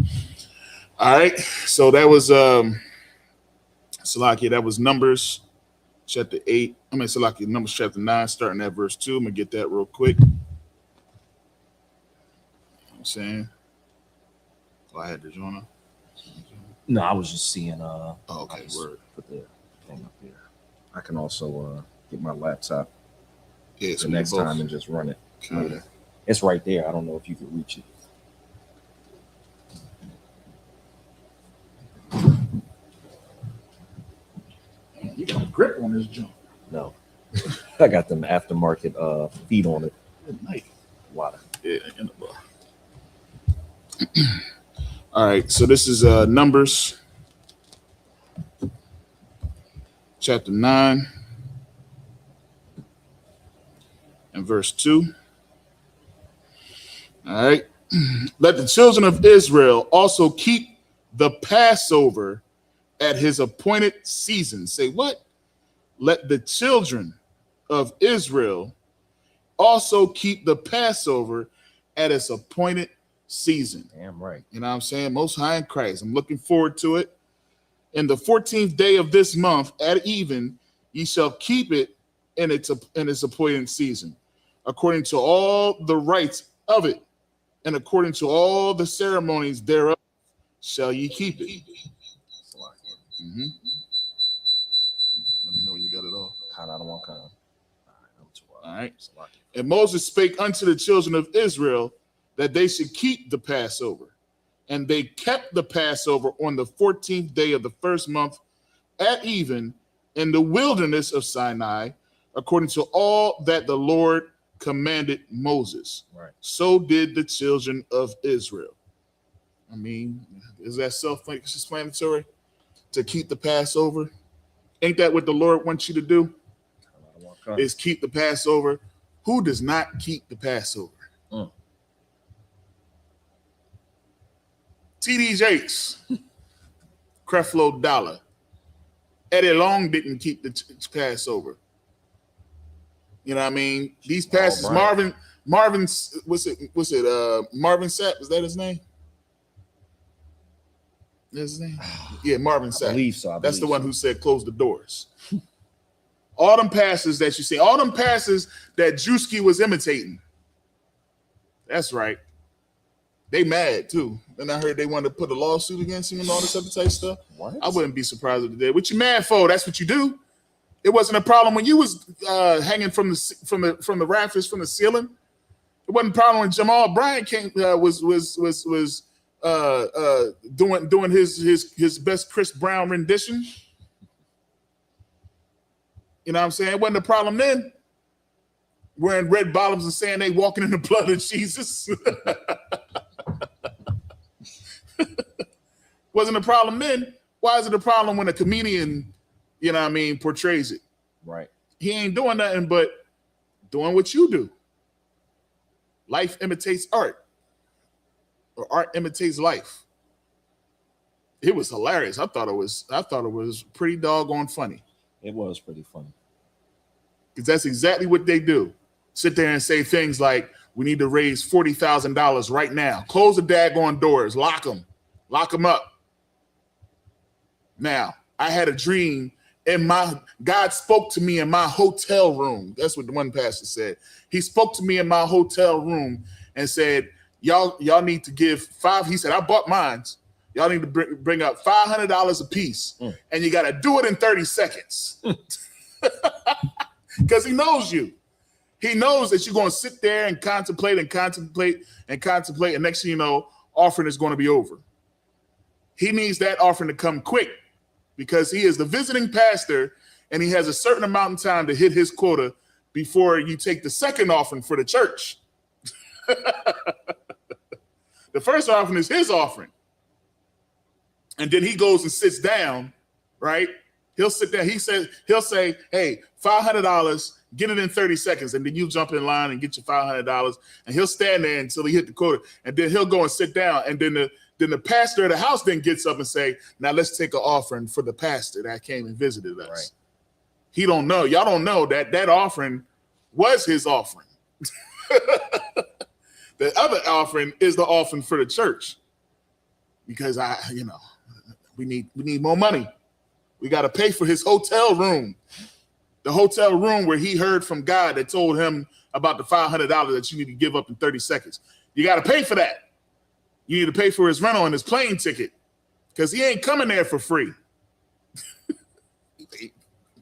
All right. So that was Salakia, that was Numbers chapter 8. Salakia, Numbers chapter 9, starting at verse 2. I'm gonna get that real quick. I'm saying, I had the journal. No, I was just seeing. Okay, word. Put the thing up here. I can also get my laptop. Yeah, the next time and just run it. Okay. It's right there. I don't know if you can reach it. You got a grip on this junk. No, I got them aftermarket feet on it. Good night. Water. Yeah, in the bar. All right, so this is Numbers chapter 9 and verse 2. All right. Let the children of Israel also keep the Passover at his appointed season. Say what? Let the children of Israel also keep the Passover at its appointed season. Damn right. You know what I'm saying? Most High in Christ. I'm looking forward to it. In the 14th day of this month at even, ye shall keep it in its appointed season, according to all the rites of it, and according to all the ceremonies thereof, shall ye keep it. Mm-hmm. Let me know when you got it all. All right. And Moses spake unto the children of Israel that they should keep the Passover And they kept the Passover on the 14th day of the first month at even in the wilderness of Sinai, according to all that the Lord commanded Moses. Right. So did the children of Israel. I mean, is that self-explanatory to keep the Passover? Ain't that what the Lord wants you to do? Is keep the Passover. Who does not keep the Passover? T.D. Jakes, Creflo Dollar, Eddie Long didn't keep the Passover. You know what I mean? These pastors, Marvin, Marvin Sapp, is that his name? That's his name? Yeah, Marvin Sapp. I believe so. That's the one who said close the doors. All them pastors that you see, all them pastors that Drewski was imitating. That's right. They mad too. And I heard they wanted to put a lawsuit against him and all this other type of stuff. What? I wouldn't be surprised if they did. What you mad for? That's what you do. It wasn't a problem when you was hanging from the rafters from the ceiling. It wasn't a problem when Jamal Bryant came was doing his best Chris Brown rendition. You know what I'm saying? It wasn't a problem then. Wearing red bottoms and saying they walking in the blood of Jesus. Wasn't a problem then. Why is it a problem when a comedian, you know what I mean, portrays it? Right. He ain't doing nothing but doing what you do. Life imitates art. Or art imitates life. It was hilarious. I thought it was pretty doggone funny. It was pretty funny. Because that's exactly what they do. Sit there and say things like, we need to raise $40,000 right now. Close the daggone doors. Lock them up. Now, I had a dream God spoke to me in my hotel room. That's what the one pastor said. He spoke to me in my hotel room and said, y'all need to give he said, I bought mine. Y'all need to bring up $500 a piece. And you got to do it in 30 seconds. Because he knows you. He knows that you're going to sit there and contemplate. And next thing you know, offering is going to be over. He needs that offering to come quick because he is the visiting pastor and he has a certain amount of time to hit his quota before you take the second offering for the church. The first offering is his offering. And then he goes and sits down, right? He'll sit there. He'll say, hey, $500, get it in 30 seconds. And then you jump in line and get your $500. And he'll stand there until he hit the quota. And then he'll go and sit down. And then the pastor of the house then gets up and say, now let's take an offering for the pastor that came and visited us. Right. He don't know. Y'all don't know that offering was his offering. The other offering is the offering for the church. Because we need more money. We got to pay for his hotel room. The hotel room where he heard from God that told him about the $500 that you need to give up in 30 seconds. You got to pay for that. You need to pay for his rental and his plane ticket because he ain't coming there for free. He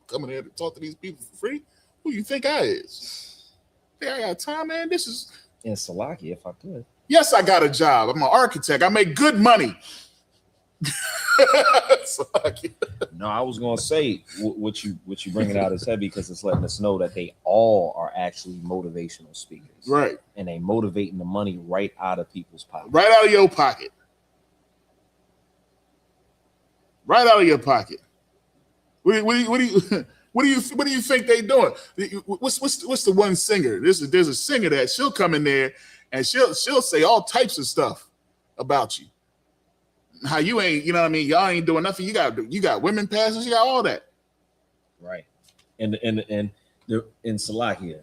coming there to talk to these people for free? Who you think I is? Hey, I got time, man. This is... In Salaki, if I could. Yes, I got a job. I'm an architect. I make good money. No, I was gonna say what you bringing out is heavy because it's letting us know that they all are actually motivational speakers, right? And they motivating the money right out of people's pocket, right out of your pocket, right out of your pocket. What do you think they doing? What's the one singer? There's a singer that she'll come in there and she'll say all types of stuff about you. How you ain't, you know what I mean? Y'all ain't doing nothing. You got women pastors, you got all that. Right. And in Salakia,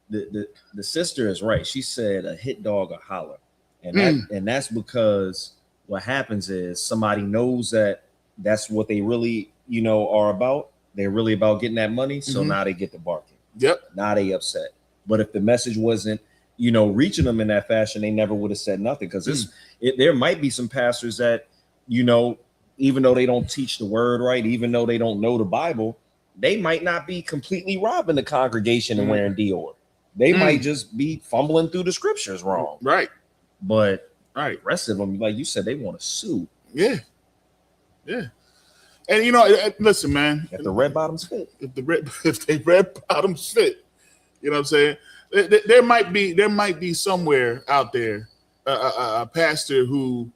the sister is right. She said a hit dog a holler. And that's because what happens is somebody knows that that's what they really, are about. They're really about getting that money. So now they get the barking. Yep. Now they upset. But if the message wasn't, reaching them in that fashion, they never would have said nothing. Because there might be some pastors that, even though they don't teach the word right, even though they don't know the Bible, they might not be completely robbing the congregation and wearing Dior. They might just be fumbling through the scriptures wrong. Right. But Right. The rest of them, like you said, they want to sue. Yeah. Yeah. And listen, man. If the red bottoms fit. If they red bottoms fit, you know what I'm saying? There might be somewhere out there a pastor who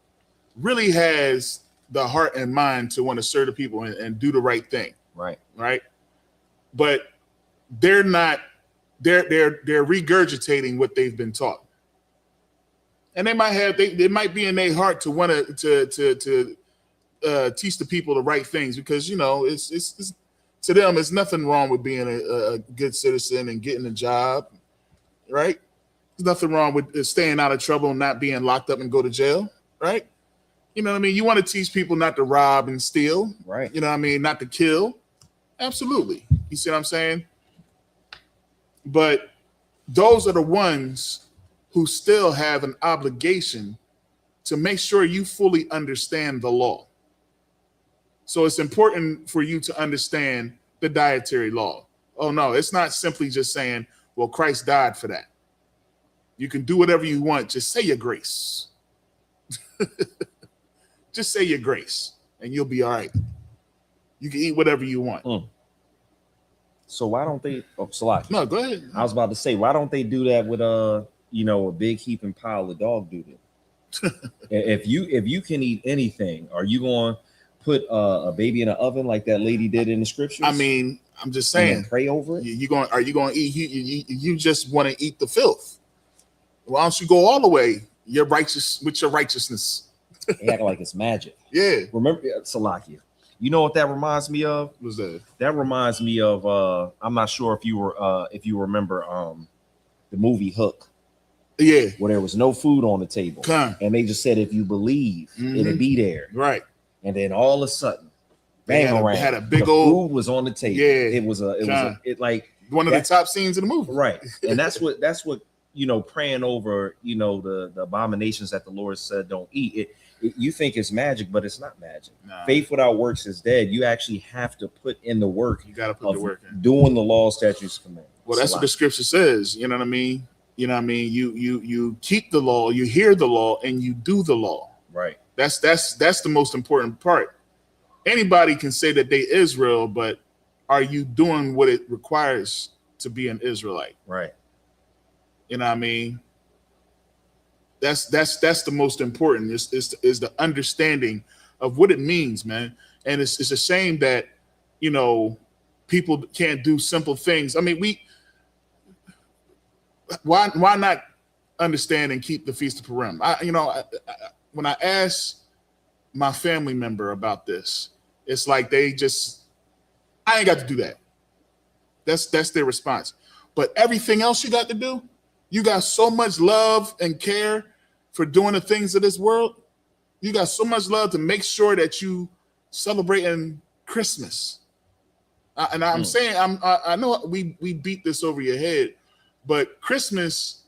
really has the heart and mind to want to serve the people and do the right thing. Right. Right. But they're not. They're regurgitating what they've been taught, and they might be in their heart to want to teach the people the right things, because it's to them, it's nothing wrong with being a good citizen and getting a job, right? There's nothing wrong with staying out of trouble and not being locked up and go to jail, right? You know what I mean? You want to teach people not to rob and steal, right? You know what I mean? Not to kill, absolutely. You see what I'm saying? But those are the ones who still have an obligation to make sure you fully understand the law. So it's important for you to understand the dietary law. Oh, no, it's not simply just saying, well, Christ died for that. You can do whatever you want. Just say your grace. Just say your grace and you'll be all right. You can eat whatever you want. So why don't they? Oh, Salaki. No, go ahead. I was about to say, why don't they do that with a big heaping pile of dog doodle? If you can eat anything, are you going to put a baby in an oven like that lady did in the scriptures? I mean, I'm just saying. And pray over it. Are you going to eat? You just want to eat the filth. Why don't you go all the way? You're righteous with your righteousness. They act like it's magic. Yeah. Remember, Salakia. You know what that reminds me of? What's that? That reminds me of I'm not sure if you remember the movie Hook. Yeah. Where there was no food on the table. And they just said if you believe, it'll be there. Right. And then all of a sudden, bang around. Had a big old food was on the table. Yeah. It was like one of the top scenes in the movie. Right. And that's what praying over, the abominations that the Lord said don't eat. You think it's magic, but it's not magic. Nah. Faith without works is dead. You actually have to put in the work. You got to put the work in. Doing the law, statutes, command. Well, that's what the scripture says. You know what I mean? You keep the law, you hear the law, and you do the law. Right. That's the most important part. Anybody can say that they Israel, but are you doing what it requires to be an Israelite? Right. You know what I mean? That's the most important is the understanding of what it means, man. And it's a shame that people can't do simple things. I mean, why not understand and keep the Feast of Purim? When I ask my family member about this, it's like I ain't got to do that. That's their response. But everything else you got to do, you got so much love and care for doing the things of this world. You got so much love to make sure that you celebrating Christmas. I'm saying, I know we beat this over your head, but Christmas,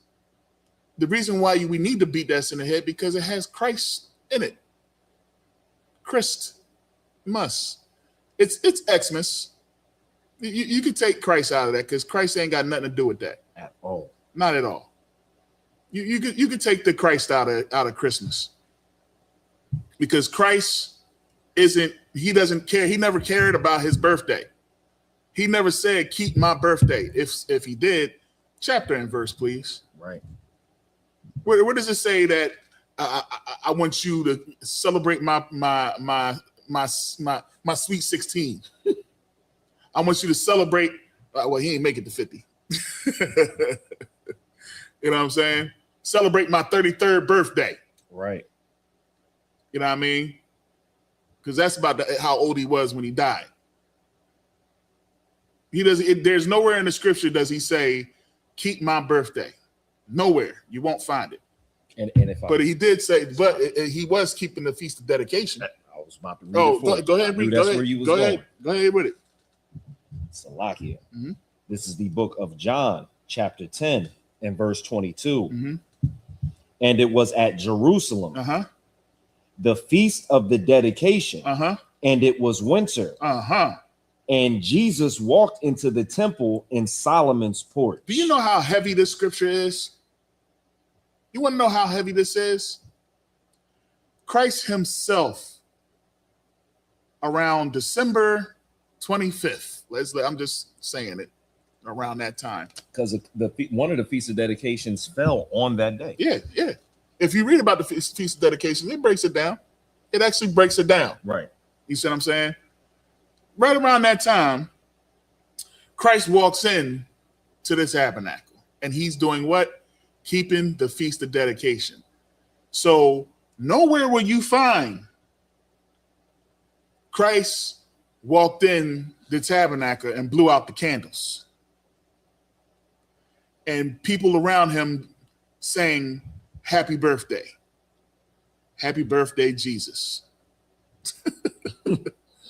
the reason why we need to beat that in the head because it has Christ in it. Christmas. It's Xmas. You could take Christ out of that because Christ ain't got nothing to do with that at all. Not at all. You could take the Christ out of Christmas because Christ he doesn't care. He never cared about his birthday. He never said, keep my birthday. If he did, chapter and verse, please. Right. Where does it say that I want you to celebrate my sweet 16? I want you to celebrate. Well, he ain't make it to 50. You know what I'm saying? Celebrate my 33rd birthday. Right. You know what I mean? Because that's about how old he was when he died. There's nowhere in the scripture does he say, keep my birthday. Nowhere. You won't find it. But he did say, but he was keeping the Feast of Dedication. I was about to read it. Go ahead. Read. Go ahead with it. Salakia. Mm-hmm. This is the book of John, chapter 10 and verse 22. Mm-hmm. And it was at Jerusalem, the feast of the dedication, and it was winter. And Jesus walked into the temple in Solomon's porch. Do you know how heavy this scripture is? You want to know how heavy this is? Christ himself, around December 25th, I'm just saying it, around that time. Because one of the Feast of Dedications fell on that day. Yeah. If you read about the Feast of Dedication, it breaks it down. It actually breaks it down. Right. You see what I'm saying? Right around that time, Christ walks in to this tabernacle. And he's doing what? Keeping the Feast of Dedication. So nowhere will you find Christ walked in the tabernacle and blew out the candles. And people around him saying, happy birthday. Happy birthday, Jesus.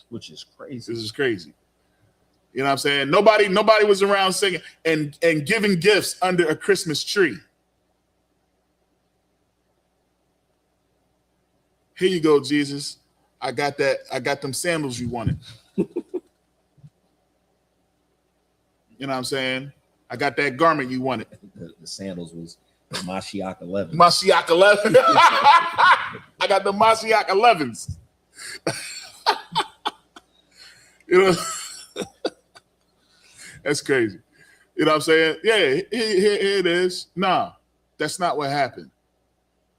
Which is crazy. This is crazy. You know what I'm saying? Nobody was around singing and giving gifts under a Christmas tree. Here you go, Jesus. I got them sandals you wanted. You know what I'm saying? I got that garment you wanted. The sandals was the Mashiach 11. Mashiach 11. I got the Mashiach 11s. You know, that's crazy. You know what I'm saying? Yeah, here it is. Nah, that's not what happened.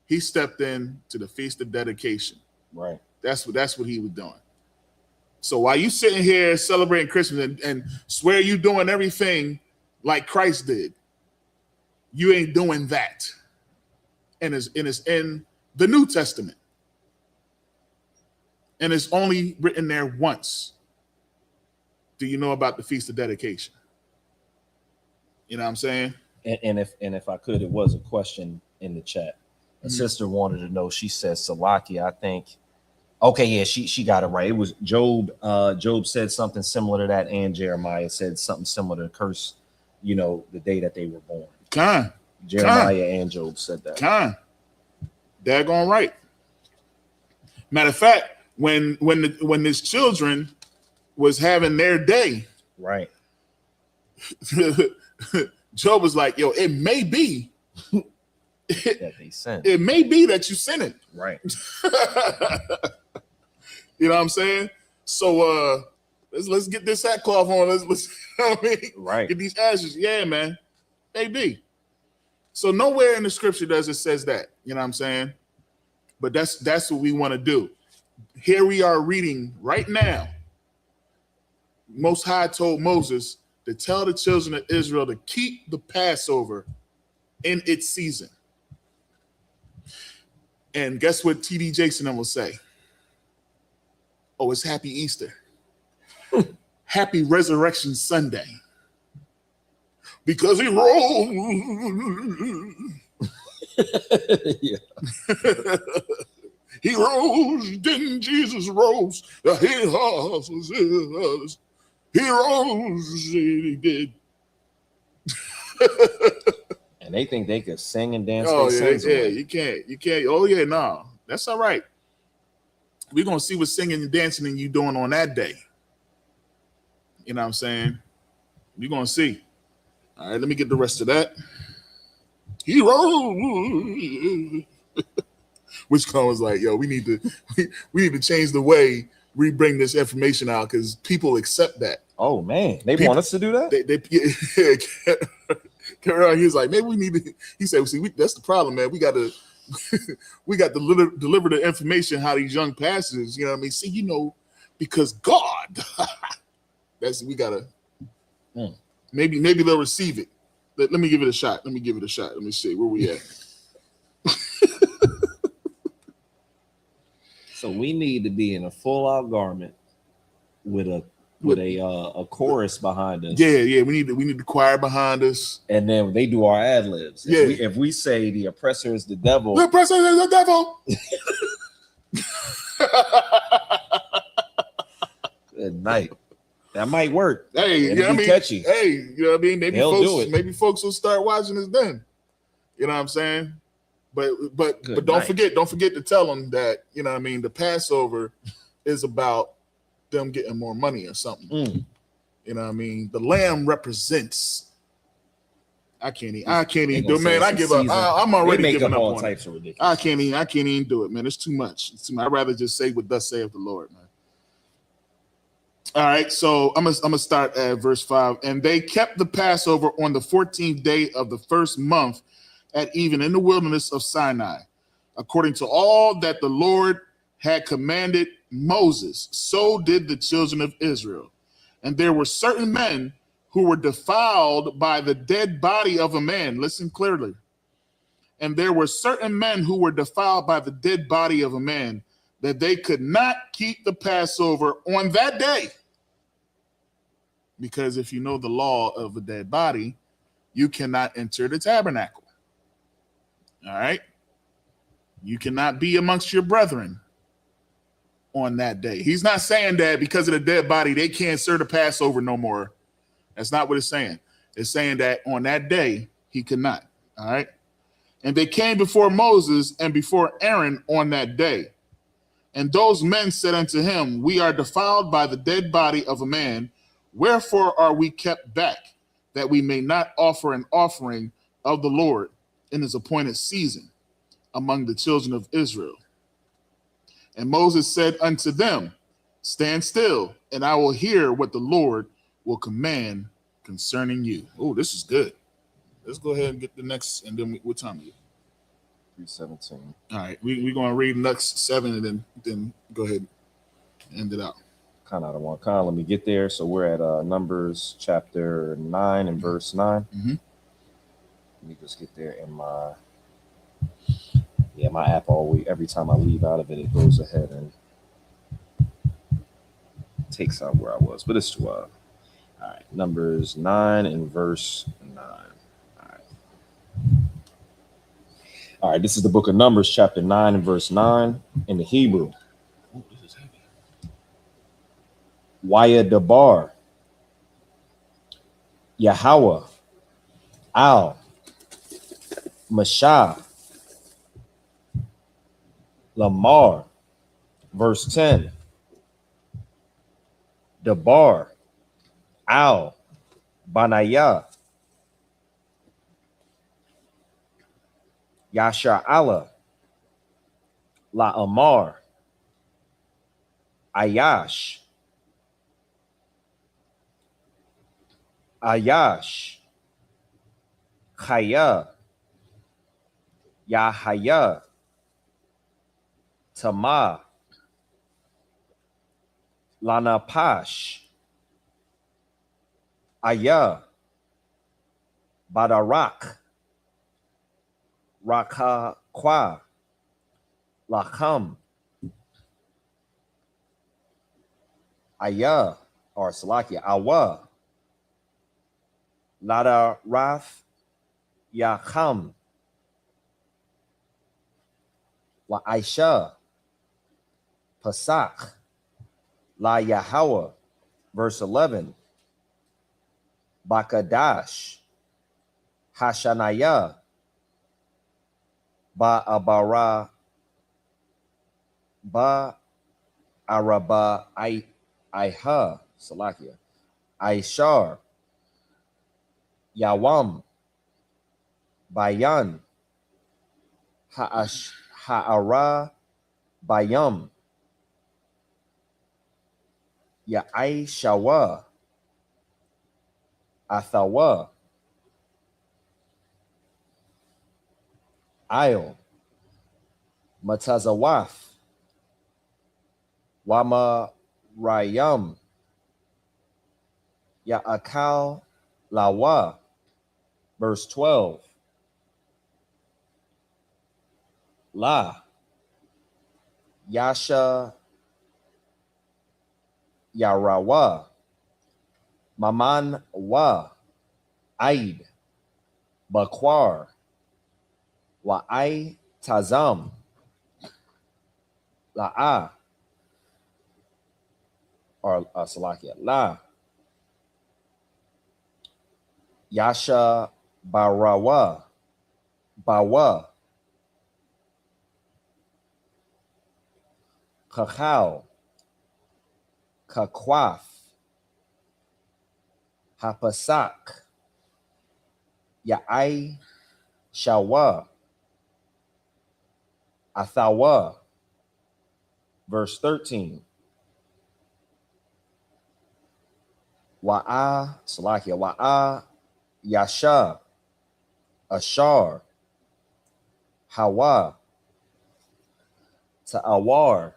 He stepped in to the Feast of Dedication. Right. That's what he was doing. So while you sitting here celebrating Christmas and swear you doing everything like Christ did, you ain't doing that. And it's in the New Testament. And it's only written there once. Do you know about the Feast of Dedication? You know what I'm saying? And if I could, it was a question in the chat. A sister wanted to know. She says Salakia, I think. Okay, yeah, she got it right. It was Job. Job said something similar to that, and Jeremiah said something similar to curse, the day that they were born. Jeremiah and Job said that. Daggone right. Matter of fact, when his children was having their day, right? Job was like, "Yo, it may be that they sinned. It may be that you sinning." Right. You know what I'm saying? So let's get this sackcloth on. Let's you know what I mean? Right. Get these ashes. Yeah, man. Maybe. So nowhere in the scripture does it says that. You know what I'm saying? But that's what we want to do. Here we are reading right now. Most High told Moses to tell the children of Israel to keep the Passover in its season. And guess what TD Jason will say? Oh, it's Happy Easter. Happy Resurrection Sunday. Because he rose. Yeah. He rose, didn't Jesus rose? He rose, he did. And they think they could sing and dance. Oh, their sins away. You can't. Oh, yeah, no. That's all right. We're going to see what singing and dancing and you doing on that day. You know what I'm saying? We're going to see. All right, let me get the rest of that. He rose. Which was like, yo, we need to change the way we bring this information out because people accept that. Oh, man. They want us to do that? He was like, maybe we need to. He said, see, that's the problem, man. We got to deliver the information how these young pastors, you know what I mean? See, because God, we gotta. Maybe they'll receive it. Let me give it a shot. Let me see where we at. So we need to be in a full-out garment with a chorus behind us. Yeah. We need the choir behind us, and then they do our ad libs. Yeah. If we say the oppressor is the devil, the oppressor is the devil. Good night. That might work. Hey, it'll be catchy. Hey, you know what I mean? Maybe folks will start watching us then. You know what I'm saying? But don't forget to tell them that, you know what I mean, the Passover is about them getting more money or something. You know what I mean? The lamb represents I can't even do it, man. I give up. I'm already giving up all types of ridiculous. I can't even do it, man. It's too much. I'd rather just say what thus saith the Lord, man. All right, so I'm gonna start at verse 5. And they kept the Passover on the 14th day of the first month at even in the wilderness of Sinai, according to all that the Lord had commanded Moses. So did the children of Israel. And there were certain men who were defiled by the dead body of a man. Listen clearly. And there were certain men who were defiled by the dead body of a man, that they could not keep the Passover on that day. Because if you know the law of a dead body, you cannot enter the tabernacle. All right? You cannot be amongst your brethren on that day. He's not saying that because of the dead body, they can't serve the Passover no more. That's not what it's saying. It's saying that on that day, he could not. All right? And they came before Moses and before Aaron on that day. And those men said unto him, we are defiled by the dead body of a man. Wherefore are we kept back, that we may not offer an offering of the Lord in his appointed season among the children of Israel? And Moses said unto them, stand still, and I will hear what the Lord will command concerning you. Oh, this is good. Let's go ahead and get the next, and then what time are you? 3:17. All right, we're going to read next 7 and then go ahead and end it out. Kind of out of one. Let me get there. So we're at Numbers chapter 9 and verse 9. Mm-hmm. Let me just get there in my app always. Every time I leave out of it, it goes ahead and takes out where I was. But it's 12. All right, Numbers 9 and verse 9. All right, this is the book of Numbers, chapter 9 and verse 9 in the Hebrew. Oh, this is heavy. Waya Dabar, Yahweh, Al, Mashah, Lamar, verse 10. Dabar, Al, Banaya, Yasha Allah, La Amar, Ayash, Chaya, Yahaya, Tama, Lanapash, Aya, Badarak, Rakakwa, Lacham, Aya, or Salakia, Awa, Lada Rath, Yacham, Wa Aisha, Pasach, La Yahweh, verse 11, Bakadash, Hashanaya, Ba Araba Iha, Salakia, Aishar, Yawam, Bayan, Ha'ara, Bayam, Ya'aishawa, Athawa, Ail, Matazawaf, Wama Rayam, Ya'akal Lawa, verse 12. La, Yasha, Yarawa, Maman Wa, Aid, Bakwar, Wa'ai Tazam, La'a, or Salakia, La, Yasha Barawa, Bawa, Kakao, Kakwaf, Hapasak, Ya'ai Shawa Athawa. Verse 13. Wa'a Salakia Wa'a Yasha Ashar Hawa Ta'awar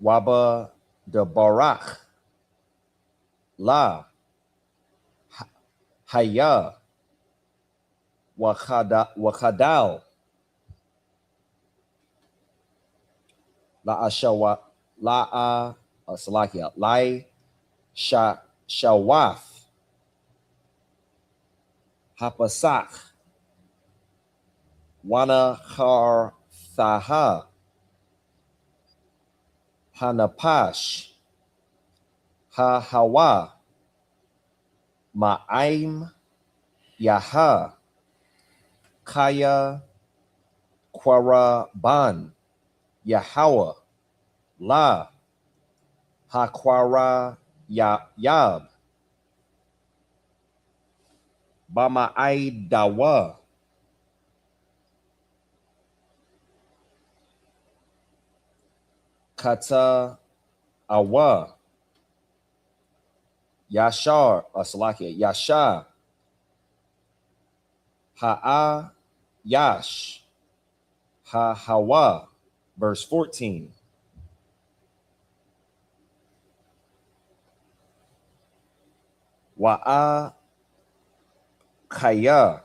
Waba de Barak La Haya Wakadal La Ashawa La Salakia Lai Shawaf Hapasak Wana Har Thaha Hanapash Ha Hawa Ma'aim Yaha Kaya Kwaraban Yahawa La Hakwara Yab Bama'ai Dawa Kata Awa Yashar Salakia Yasha Ha'a Yash Ha Hawa. Verse 14. Wa'a Kaya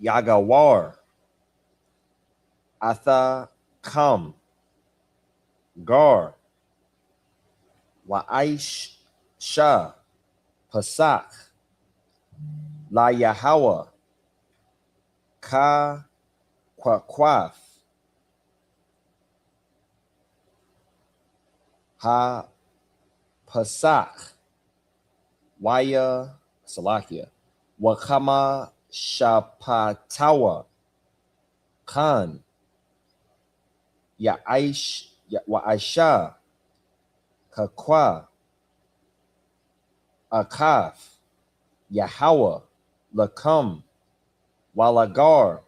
Yagawar Atha Kam Gar Wa'aish Shah Pasak La Yahawa Ka Kwakwaf Ha Pasak Waya Salakia Wakama Shapatawa Khan Ya'aish Wa'aisha Kakwa Akaf Yahawa Lakam Walagar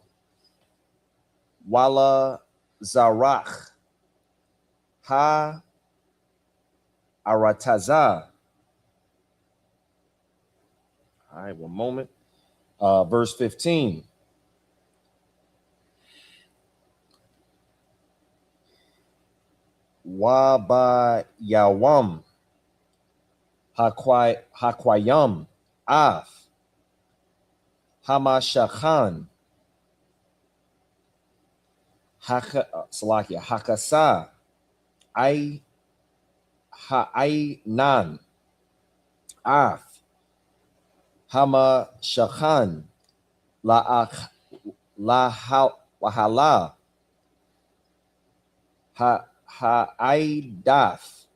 Wala Zarach Ha Arataza. All right, one moment. Verse 15. Waba Yawam Hakwayam Af Hamashachan Salakia Hakasa I Ha'ainan Af Hama Shachan La Wahala Ha'aidath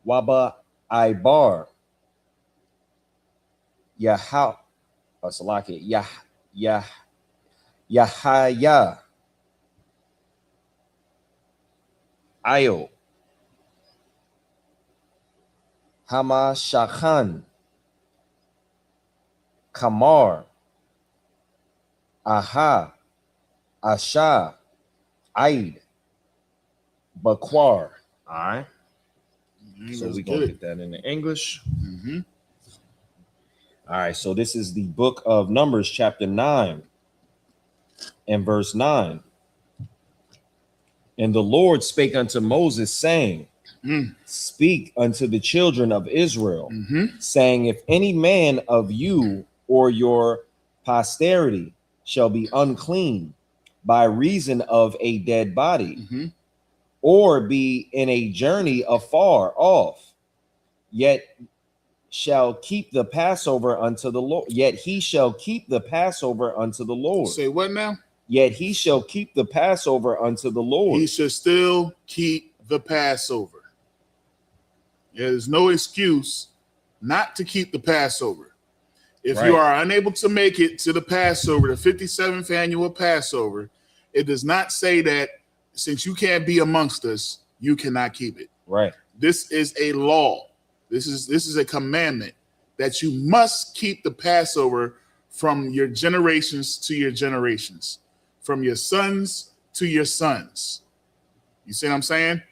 Waba Ibar Yahya Salaki Yahaya Ayo Hama Shachan Kamar Aha Asha Aid Bakwar. All right. So we're going to get that in the English. Mm-hmm. All right. So this is the book of Numbers, chapter 9 and verse 9. And the Lord spake unto Moses, saying, Speak unto the children of Israel, saying, If any man of you or your posterity shall be unclean by reason of a dead body, or be in a journey afar off, yet shall keep the Passover unto the Lord. Yet he shall keep the Passover unto the Lord. Say what now? Yet he shall keep the Passover unto the Lord. He should still keep the Passover. There's no excuse not to keep the Passover. If you are unable to make it to the Passover, the 57th annual Passover, it does not say that since you can't be amongst us, you cannot keep it. Right. This is a law. This is a commandment. that you must keep the Passover from your generations to your generations, from your sons to your sons. You see what I'm saying?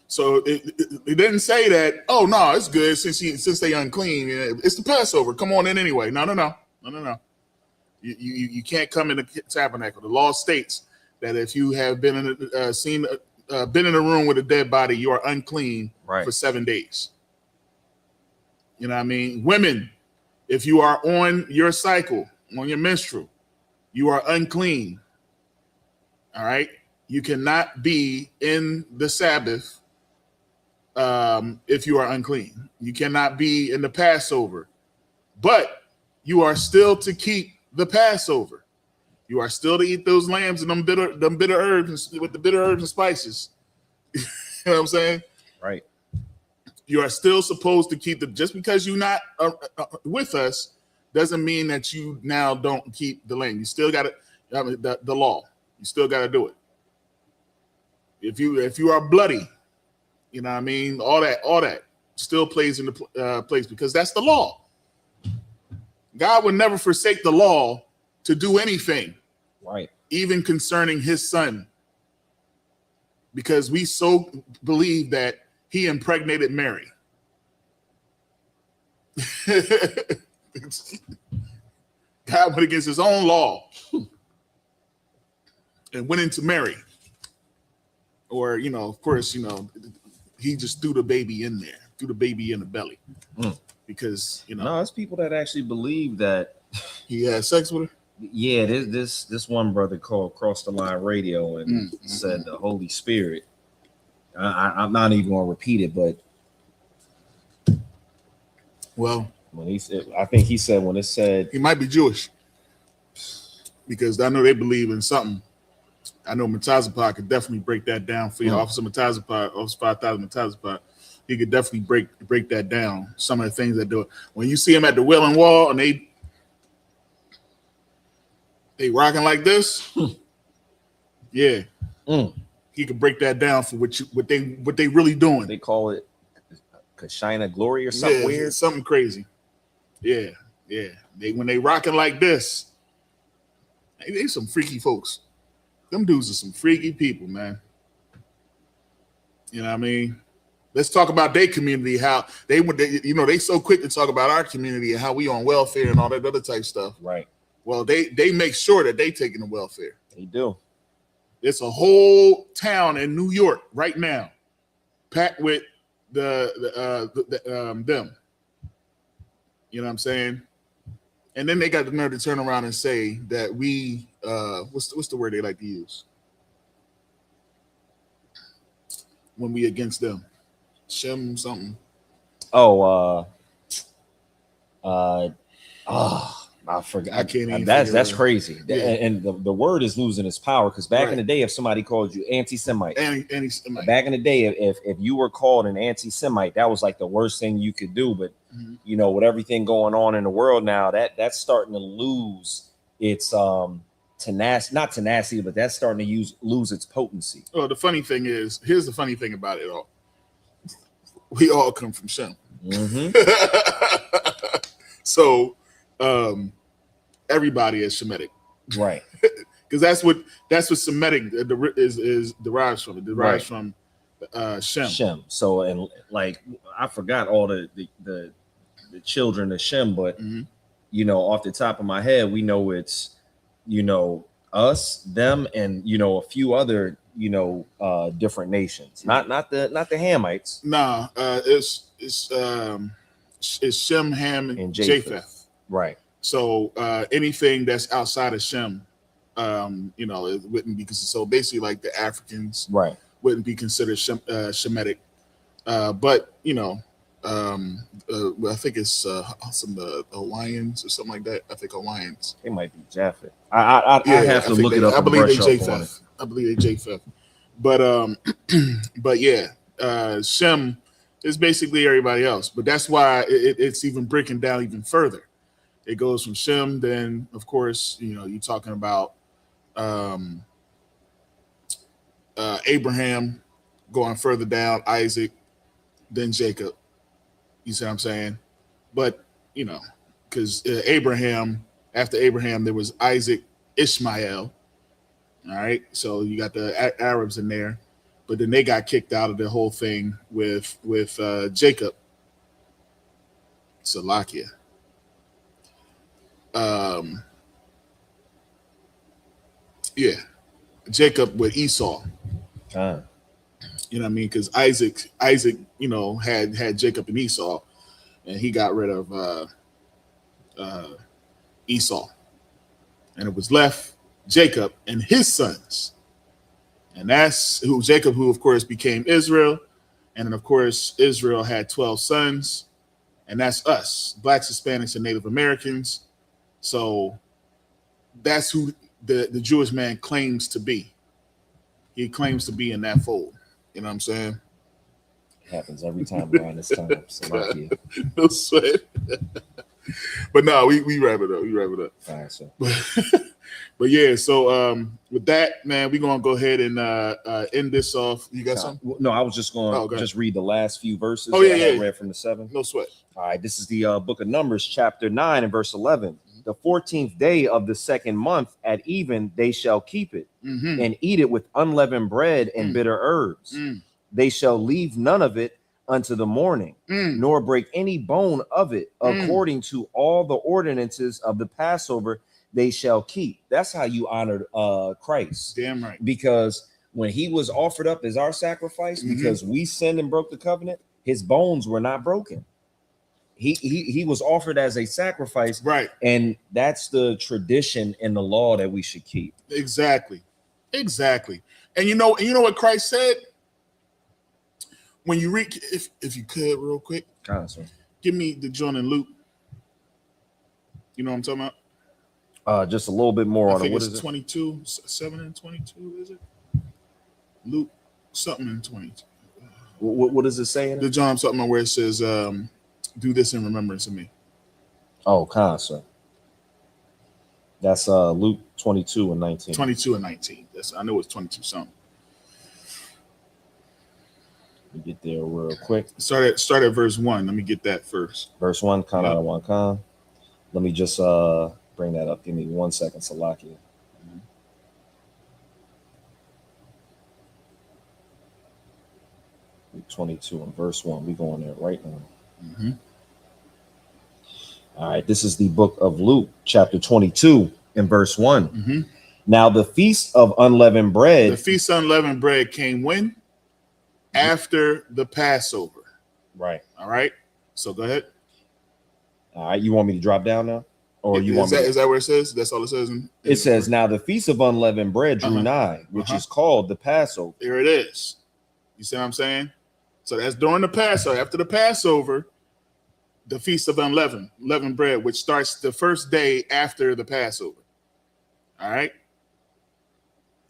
So it didn't say that, oh, no, it's good since they unclean. It's the Passover. Come on in anyway. No. You can't come in the tabernacle. The law states that if you have been in been in a room with a dead body, you are unclean for 7 days. You know what I mean? Women, if you are on your cycle, on your menstrual, you are unclean. All right? You cannot be in the Sabbath if you are unclean. You cannot be in the Passover. But you are still to keep the Passover. You are still to eat those lambs and them bitter herbs with the bitter herbs and spices. You know what I'm saying? Right. You are still supposed to keep just because you're not with us doesn't mean that you now don't keep the lamb. You still got it. The law. You still got to do it. If you are bloody, you know what I mean? All that still plays in the place because that's the law. God would never forsake the law to do anything, right? Even concerning his son, because we so believe that he impregnated Mary. God went against his own law and went into Mary. Or, of course, he just threw the baby in there, threw the baby in the belly. Because, No, it's people that actually believe that he had sex with her. Yeah, this one brother called Cross the Line Radio and said the Holy Spirit. I'm not even gonna repeat it, but well, when he said, I think he said when it said he might be Jewish because I know they believe in something. I know Matazapah could definitely break that down for you. Officer Matazapah, Officer 5000 Matazapah, he could definitely break that down. Some of the things that do it. When you see him at the Wailing Wall and they rocking like this, yeah, he could break that down for what they really doing. They call it Kashina Glory or something weird, something crazy. Yeah. When they rocking like this, they some freaky folks. Them dudes are some freaky people, man. You know what I mean? Let's talk about their community, how they so quick to talk about our community and how we on welfare and all that other type stuff. Right. Well, they make sure that they taking the welfare. They do. It's a whole town in New York right now, packed with them. You know what I'm saying? And then they got the nerve to turn around and say that we what's the word they like to use when we against them? Shem something. I forgot. I can't even. That's crazy. Yeah. And the word is losing its power because back in the day, if somebody called you anti-Semite, back in the day, if you were called an anti-Semite, that was like the worst thing you could do. But with everything going on in the world now, that's starting to lose its not tenacity, but that's starting to lose its potency. Well, the funny thing is, here's the funny thing about it all. We all come from Shem. So everybody is Shemitic, right? Because that's what Semitic is derives from. It derives from Shem. So and like I forgot all the children of Shem, but off the top of my head, we know it's us, them, and a few other different nations. Not the Hamites. Nah, it's Shem, Ham, and Japheth. Right. So anything that's outside of Shem, it wouldn't be considered. So basically, like the Africans, wouldn't be considered Shemitic. But I think it's some Hawaiians or something like that. I think Hawaiians. It might be Japheth. I have to look it up. I believe they Japheth. But yeah, Shem is basically everybody else. But that's why it's even breaking down even further. It goes from Shem, then of course, you're talking about Abraham, going further down, Isaac, then Jacob. You see what I'm saying? but because Abraham, after Abraham, there was Isaac, Ishmael. All right, so you got the Arabs in there, but then they got kicked out of the whole thing with Jacob, Salakia. Yeah, Jacob with Esau. You know what I mean? Because Isaac, had Jacob and Esau, and he got rid of Esau, and it was left Jacob and his sons, and that's Jacob, who of course became Israel, and then of course Israel had 12 sons, and that's us, Blacks, Hispanics, and Native Americans. So that's who the Jewish man claims to be. He claims to be in that fold. You know what I'm saying? It happens every time around this time. No sweat. But no, we wrap it up. All right, so. But yeah, so with that, man, we're gonna go ahead and end this off. You got something? No, I was just going to just read the last few verses. Oh, yeah, I read from the 7. No sweat. All right, this is the book of Numbers, chapter 9 and verse 11. The 14th day of the 2nd month at even they shall keep it, and eat it with unleavened bread and bitter herbs. They shall leave none of it unto the morning, nor break any bone of it, according to all the ordinances of the Passover they shall keep. That's how you honored Christ. Damn right. Because when he was offered up as our sacrifice, because we sinned and broke the covenant, his bones were not broken. He was offered as a sacrifice, right? And that's the tradition and the law that we should keep. Exactly. And you know what Christ said? When you read, if you could, real quick, give me the John and Luke. You know what I'm talking about? Just a little bit more on it. What is it? 22, 7 and 22, is it? Luke something and 22. What is it saying? The John something where it says, do this in remembrance of me. Oh, constant. That's Luke 22 and 19. 22 and 19. I know it's 22 something. We get there real quick. Start at verse 1. Let me get that first. Verse 1, Khan out of 1 Khan. Let me just bring that up. Give me 1 second, Salakia. 22 and verse 1. We going there right now. All right, this is the book of Luke, chapter 22 and verse 1. Now the feast of unleavened bread. The feast of unleavened bread came when? After the Passover. Right. All right. So go ahead. All right. You want me to drop down now? Or you want me is that where it says? That's all it says? It says, now the feast of unleavened bread drew nigh, which is called the Passover. There it is. You see what I'm saying? So that's during the Passover. After the Passover, the feast of unleavened bread, which starts the first day after the Passover. All right.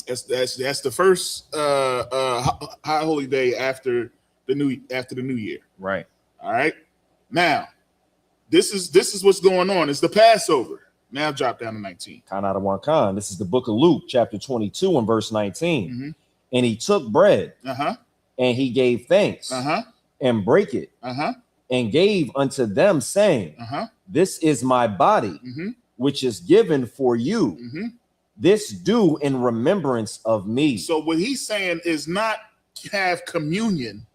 That's the first high holy day after the new year. Right. All right. Now, this is what's going on. It's the Passover. Now drop down to 19. Khan out of 1 Khan. This is the book of Luke, chapter 22 and verse 19. And he took bread, and he gave thanks, and brake it, and gave unto them, saying, this is my body, which is given for you. This do in remembrance of me. So what he's saying is not have communion,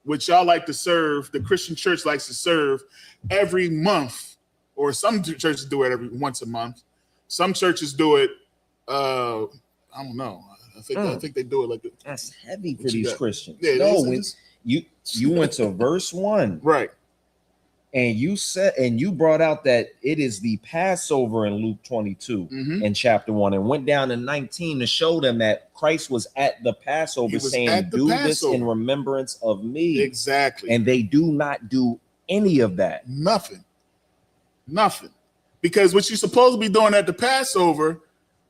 which y'all like to serve. The Christian church likes to serve every month, or some churches do it every once a month. Some churches do it. I don't know. I think they do it like that. That's heavy for these Christians. Yeah, no, you went to verse 1, right? And you brought out that it is the Passover in Luke 22 in chapter 1, and went down to 19 to show them that Christ was at the Passover, saying, do this in remembrance of me. Exactly. And they do not do any of that. Nothing. Because what you're supposed to be doing at the Passover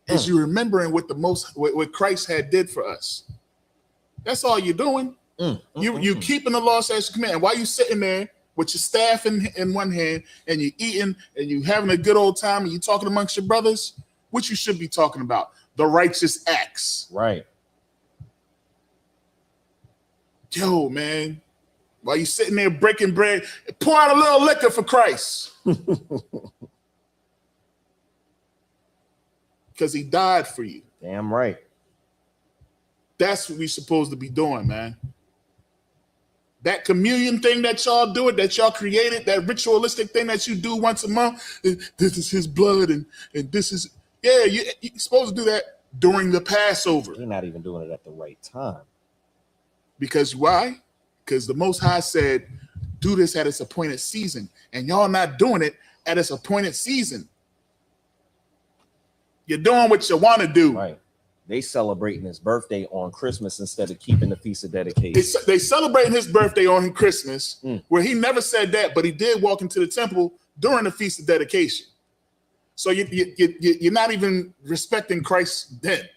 is you remembering what Christ had did for us. That's all you're doing. You keeping the law, statutes, and command. While you sitting there with your staff in one hand, and you're eating and you having a good old time, and you talking amongst your brothers, what you should be talking about, the righteous acts. Right. Yo, man, While you sitting there breaking bread, pour out a little liquor for Christ. Because he died for you. Damn right. That's what we're supposed to be doing, man. That communion thing that y'all do, that y'all created, that ritualistic thing that you do once a month, this is his blood and this is, yeah, you're supposed to do that during the Passover. You're not even doing it at the right time. Because why? Because the Most High said, do this at its appointed season. And y'all not doing it at its appointed season. You're doing what you want to do. Right. They celebrating his birthday on Christmas instead of keeping the Feast of Dedication. They celebrating his birthday on Christmas, where he never said that, but he did walk into the temple during the Feast of Dedication. So you're not even respecting Christ then.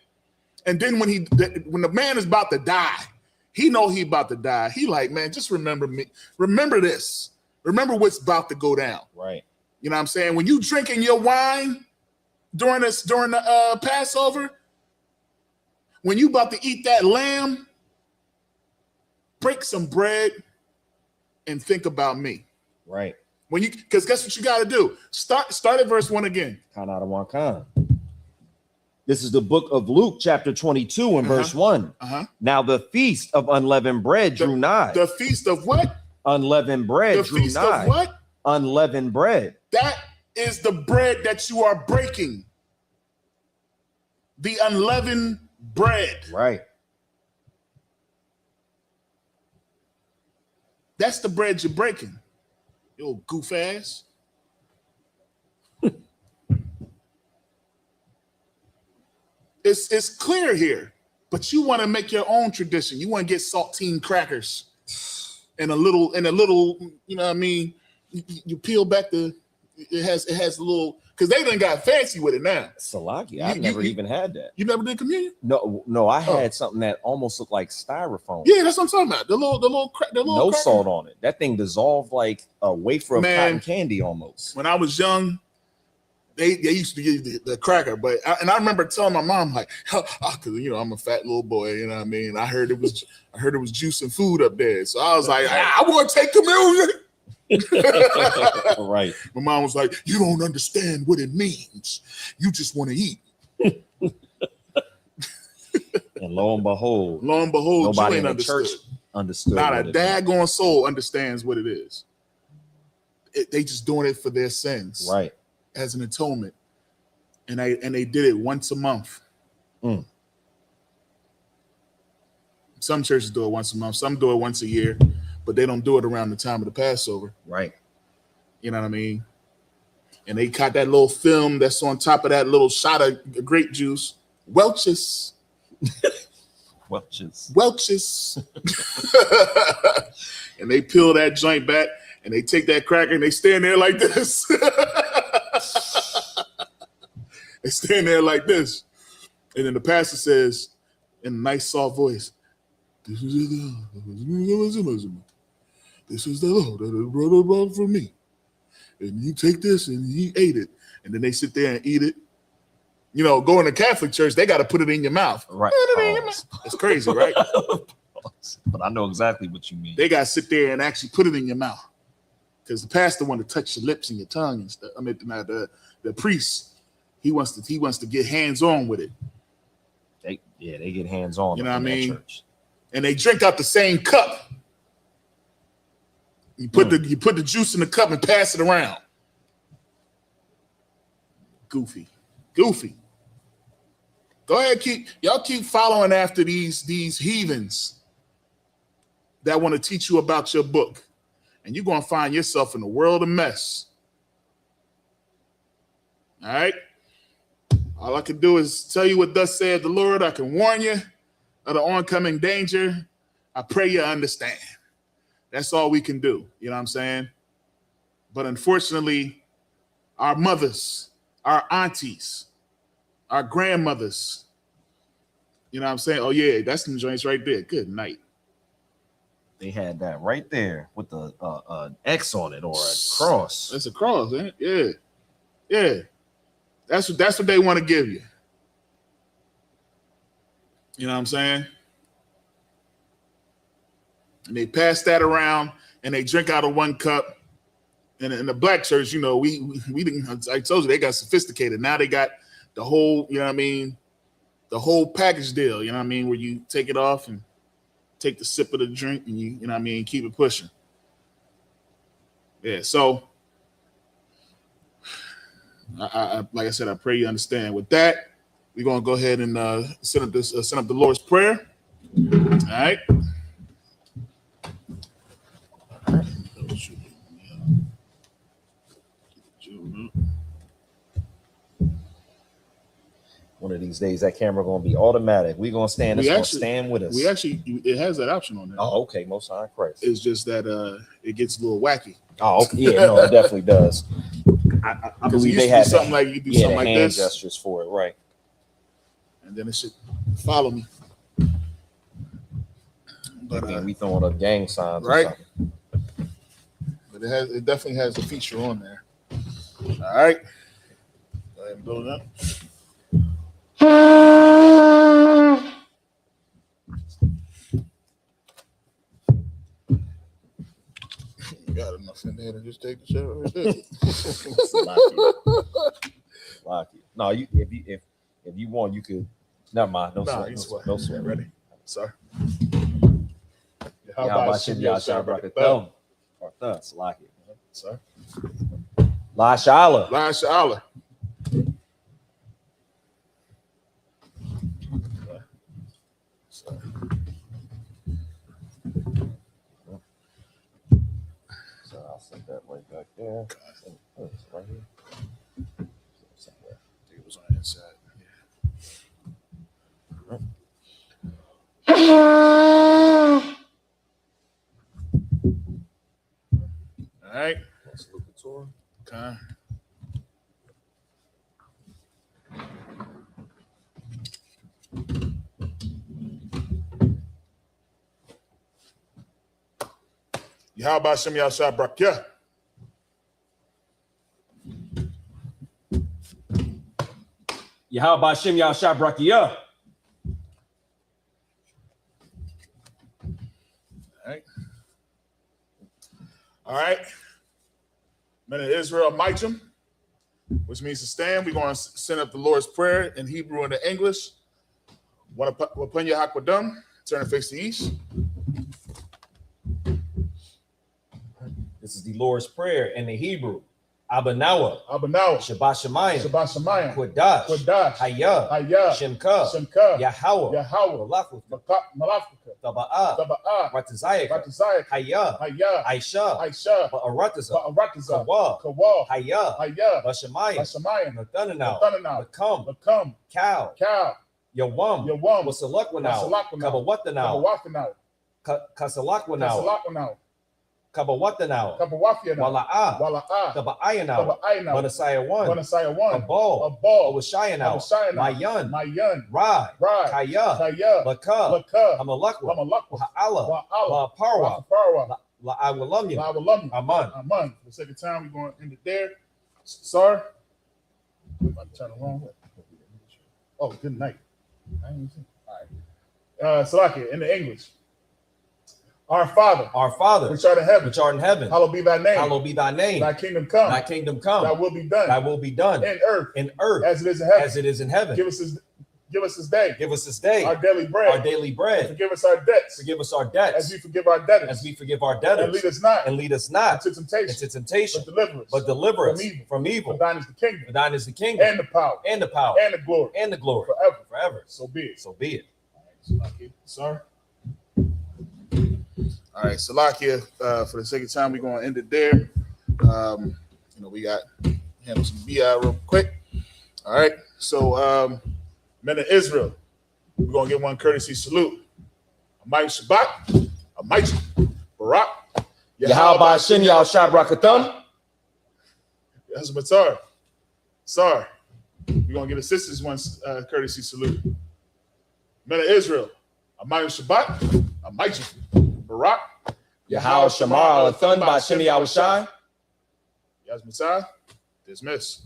And then when the man is about to die, he know he about to die. He like, man, just remember me. Remember this. Remember what's about to go down. Right. You know what I'm saying? When you drinking your wine during the Passover, when you about to eat that lamb, break some bread and think about me. Right. Because guess what you got to do? Start at verse 1 again. Kind out of one kind. This is the book of Luke, chapter 22, and verse 1. Now the feast of unleavened bread drew nigh. The feast of what? Unleavened bread drew nigh. The feast of what? Unleavened bread. That is the bread that you are breaking. The unleavened bread. Right. That's the bread you're breaking. You old goof ass. It's clear here, but you want to make your own tradition. You want to get saltine crackers and a little, you know what I mean? You peel back it has a little, because they done got fancy with it now. Salaki, I've never even had that. You never did communion? No, I had something that almost looked like styrofoam. Yeah, that's what I'm talking about. The little no cracker. Salt on it. That thing dissolved like a wafer of cotton candy almost. When I was young, they used to give the cracker, I remember telling my mom like, because I'm a fat little boy, you know what I mean. I heard it was juice and food up there, so I was like, I want to take communion. Right. My mom was like, you don't understand what it means. You just want to eat. And lo and behold, nobody in the church understood. Not a daggone soul understands what it is. They just doing it for their sins, right? As an atonement, and they did it once a month. Some churches do it once a month. Some do it once a year, but they don't do it around the time of the Passover. Right. You know what I mean? And they got that little film that's on top of that little shot of grape juice. Welch's. And they peel that joint back and they take that cracker and they stand there like this. They stand there like this. And then the pastor says in a nice soft voice, this is the Lord that brought for me. And you take this, and he ate it. And then they sit there and eat it. You know, going to Catholic church, they got to put it in your mouth. Right. It's crazy, right? But I know exactly what you mean. They got to sit there and actually put it in your mouth. Because the pastor want to touch your lips and your tongue and stuff. I mean, the priest, he wants to get hands-on with it. They get hands-on. You know what I mean? Church. And they drink out the same cup. You put the juice in the cup and pass it around. Goofy. Go ahead, keep following after these heathens that want to teach you about your book, and you're gonna find yourself in a world of mess. All right. All I can do is tell you what thus saith the Lord. I can warn you of the oncoming danger. I pray you understand. That's all we can do. You know what I'm saying? But unfortunately, our mothers, our aunties, our grandmothers, you know what I'm saying? Oh, yeah, that's some joints right there. Good night. They had that right there with the X on it or a cross. That's a cross, ain't it? Yeah. That's what they want to give you. You know what I'm saying? And they pass that around and they drink out of one cup. And in the black church, you know, we didn't, I told you, they got sophisticated. Now they got the whole, you know what I mean, the whole package deal, you know what I mean, where you take it off and take the sip of the drink and you know what I mean, keep it pushing. Yeah, so I like I said, I pray you understand. With that, we're gonna go ahead and send up the Lord's Prayer. All right. One of these days, that camera gonna be automatic. We're gonna stand. It's gonna stand with us. We actually, it has that option on there. Oh, okay. Most High Christ. It's just that it gets a little wacky. Oh, okay. Yeah, no, it definitely does. I believe they have something like you do something like hand this gestures for it, right? And then it should follow me. But we throwing up gang signs, right? Or something. But it definitely has a feature on there. All right, go ahead and build it up. You got enough in there to just take the shit right there. Lucky. No, if you want, you could. Never mind. No sweat. No sweat. Ready? Sorry. How about Shim Yashar Brakathum? Or thus, like it. Sorry. La Shala. La Shala. So I'll set that right back there. Oh, it's right here. Somewhere. I think it was on the inside. All right. Let's look at Torah. Okay. Yahweh Hashem Yahshua Brakya. Yahweh Hashem Yahshua Brakya. All right. Men of Israel, Maichim, which means to stand. We're going to send up the Lord's Prayer in Hebrew and in English. Wapanya Hakwadam, turn and face the east. This is the Lord's Prayer in the Hebrew. Abanawa. Shabbat Shemayim. Kodash. Hayah. Shemka. Yahweh. Malachika. Taba'ah. Ratazayah. Hayah. Aisha. Ba'arataza. Kawa. Hayah. Bashamayim. Nathananau. Lakam. Cow. Yawam. Wasalakwanau. Kabawathanau. Kasalakwanau. Kabawatanau, Wala'ah, Kaba'ayanau, Manasaya 1, Kabal, Awashayanau, Mayan, Ra, Kaya, Laka, Hamalakwa, Ha'ala, La'parwa, La'awalamya, Aman. For the second time, we're going to end it there. Sorry. I'm about to turn it wrong way. Oh, good night. I didn't see. All right. Salakia, in the English. Our Father, which art in heaven, hallowed be thy name. Thy kingdom come. Thy will be done. In earth, as it is in heaven. Give us this day. Our daily bread. And forgive us our debts. As we forgive our debtors. And lead us not into temptation. But deliver us from evil. For thine is the kingdom. And the power. And the glory. Forever. So be it. All right, sorry. All right, Salakia, for the second time, we're going to end it there. We got handle some BI real quick. All right, so men of Israel, we're going to get one courtesy salute. Amay Shabbat, Amay Barak, Yahweh Hashem Yahshua Brakathum. That's Matar. Sorry, we're going to give the sisters one courtesy salute. Men of Israel, Amay Shabbat, Amay Barak, Yahweh Shamar Alathun by Shemi Yahushai. Yasmitzah, dismiss.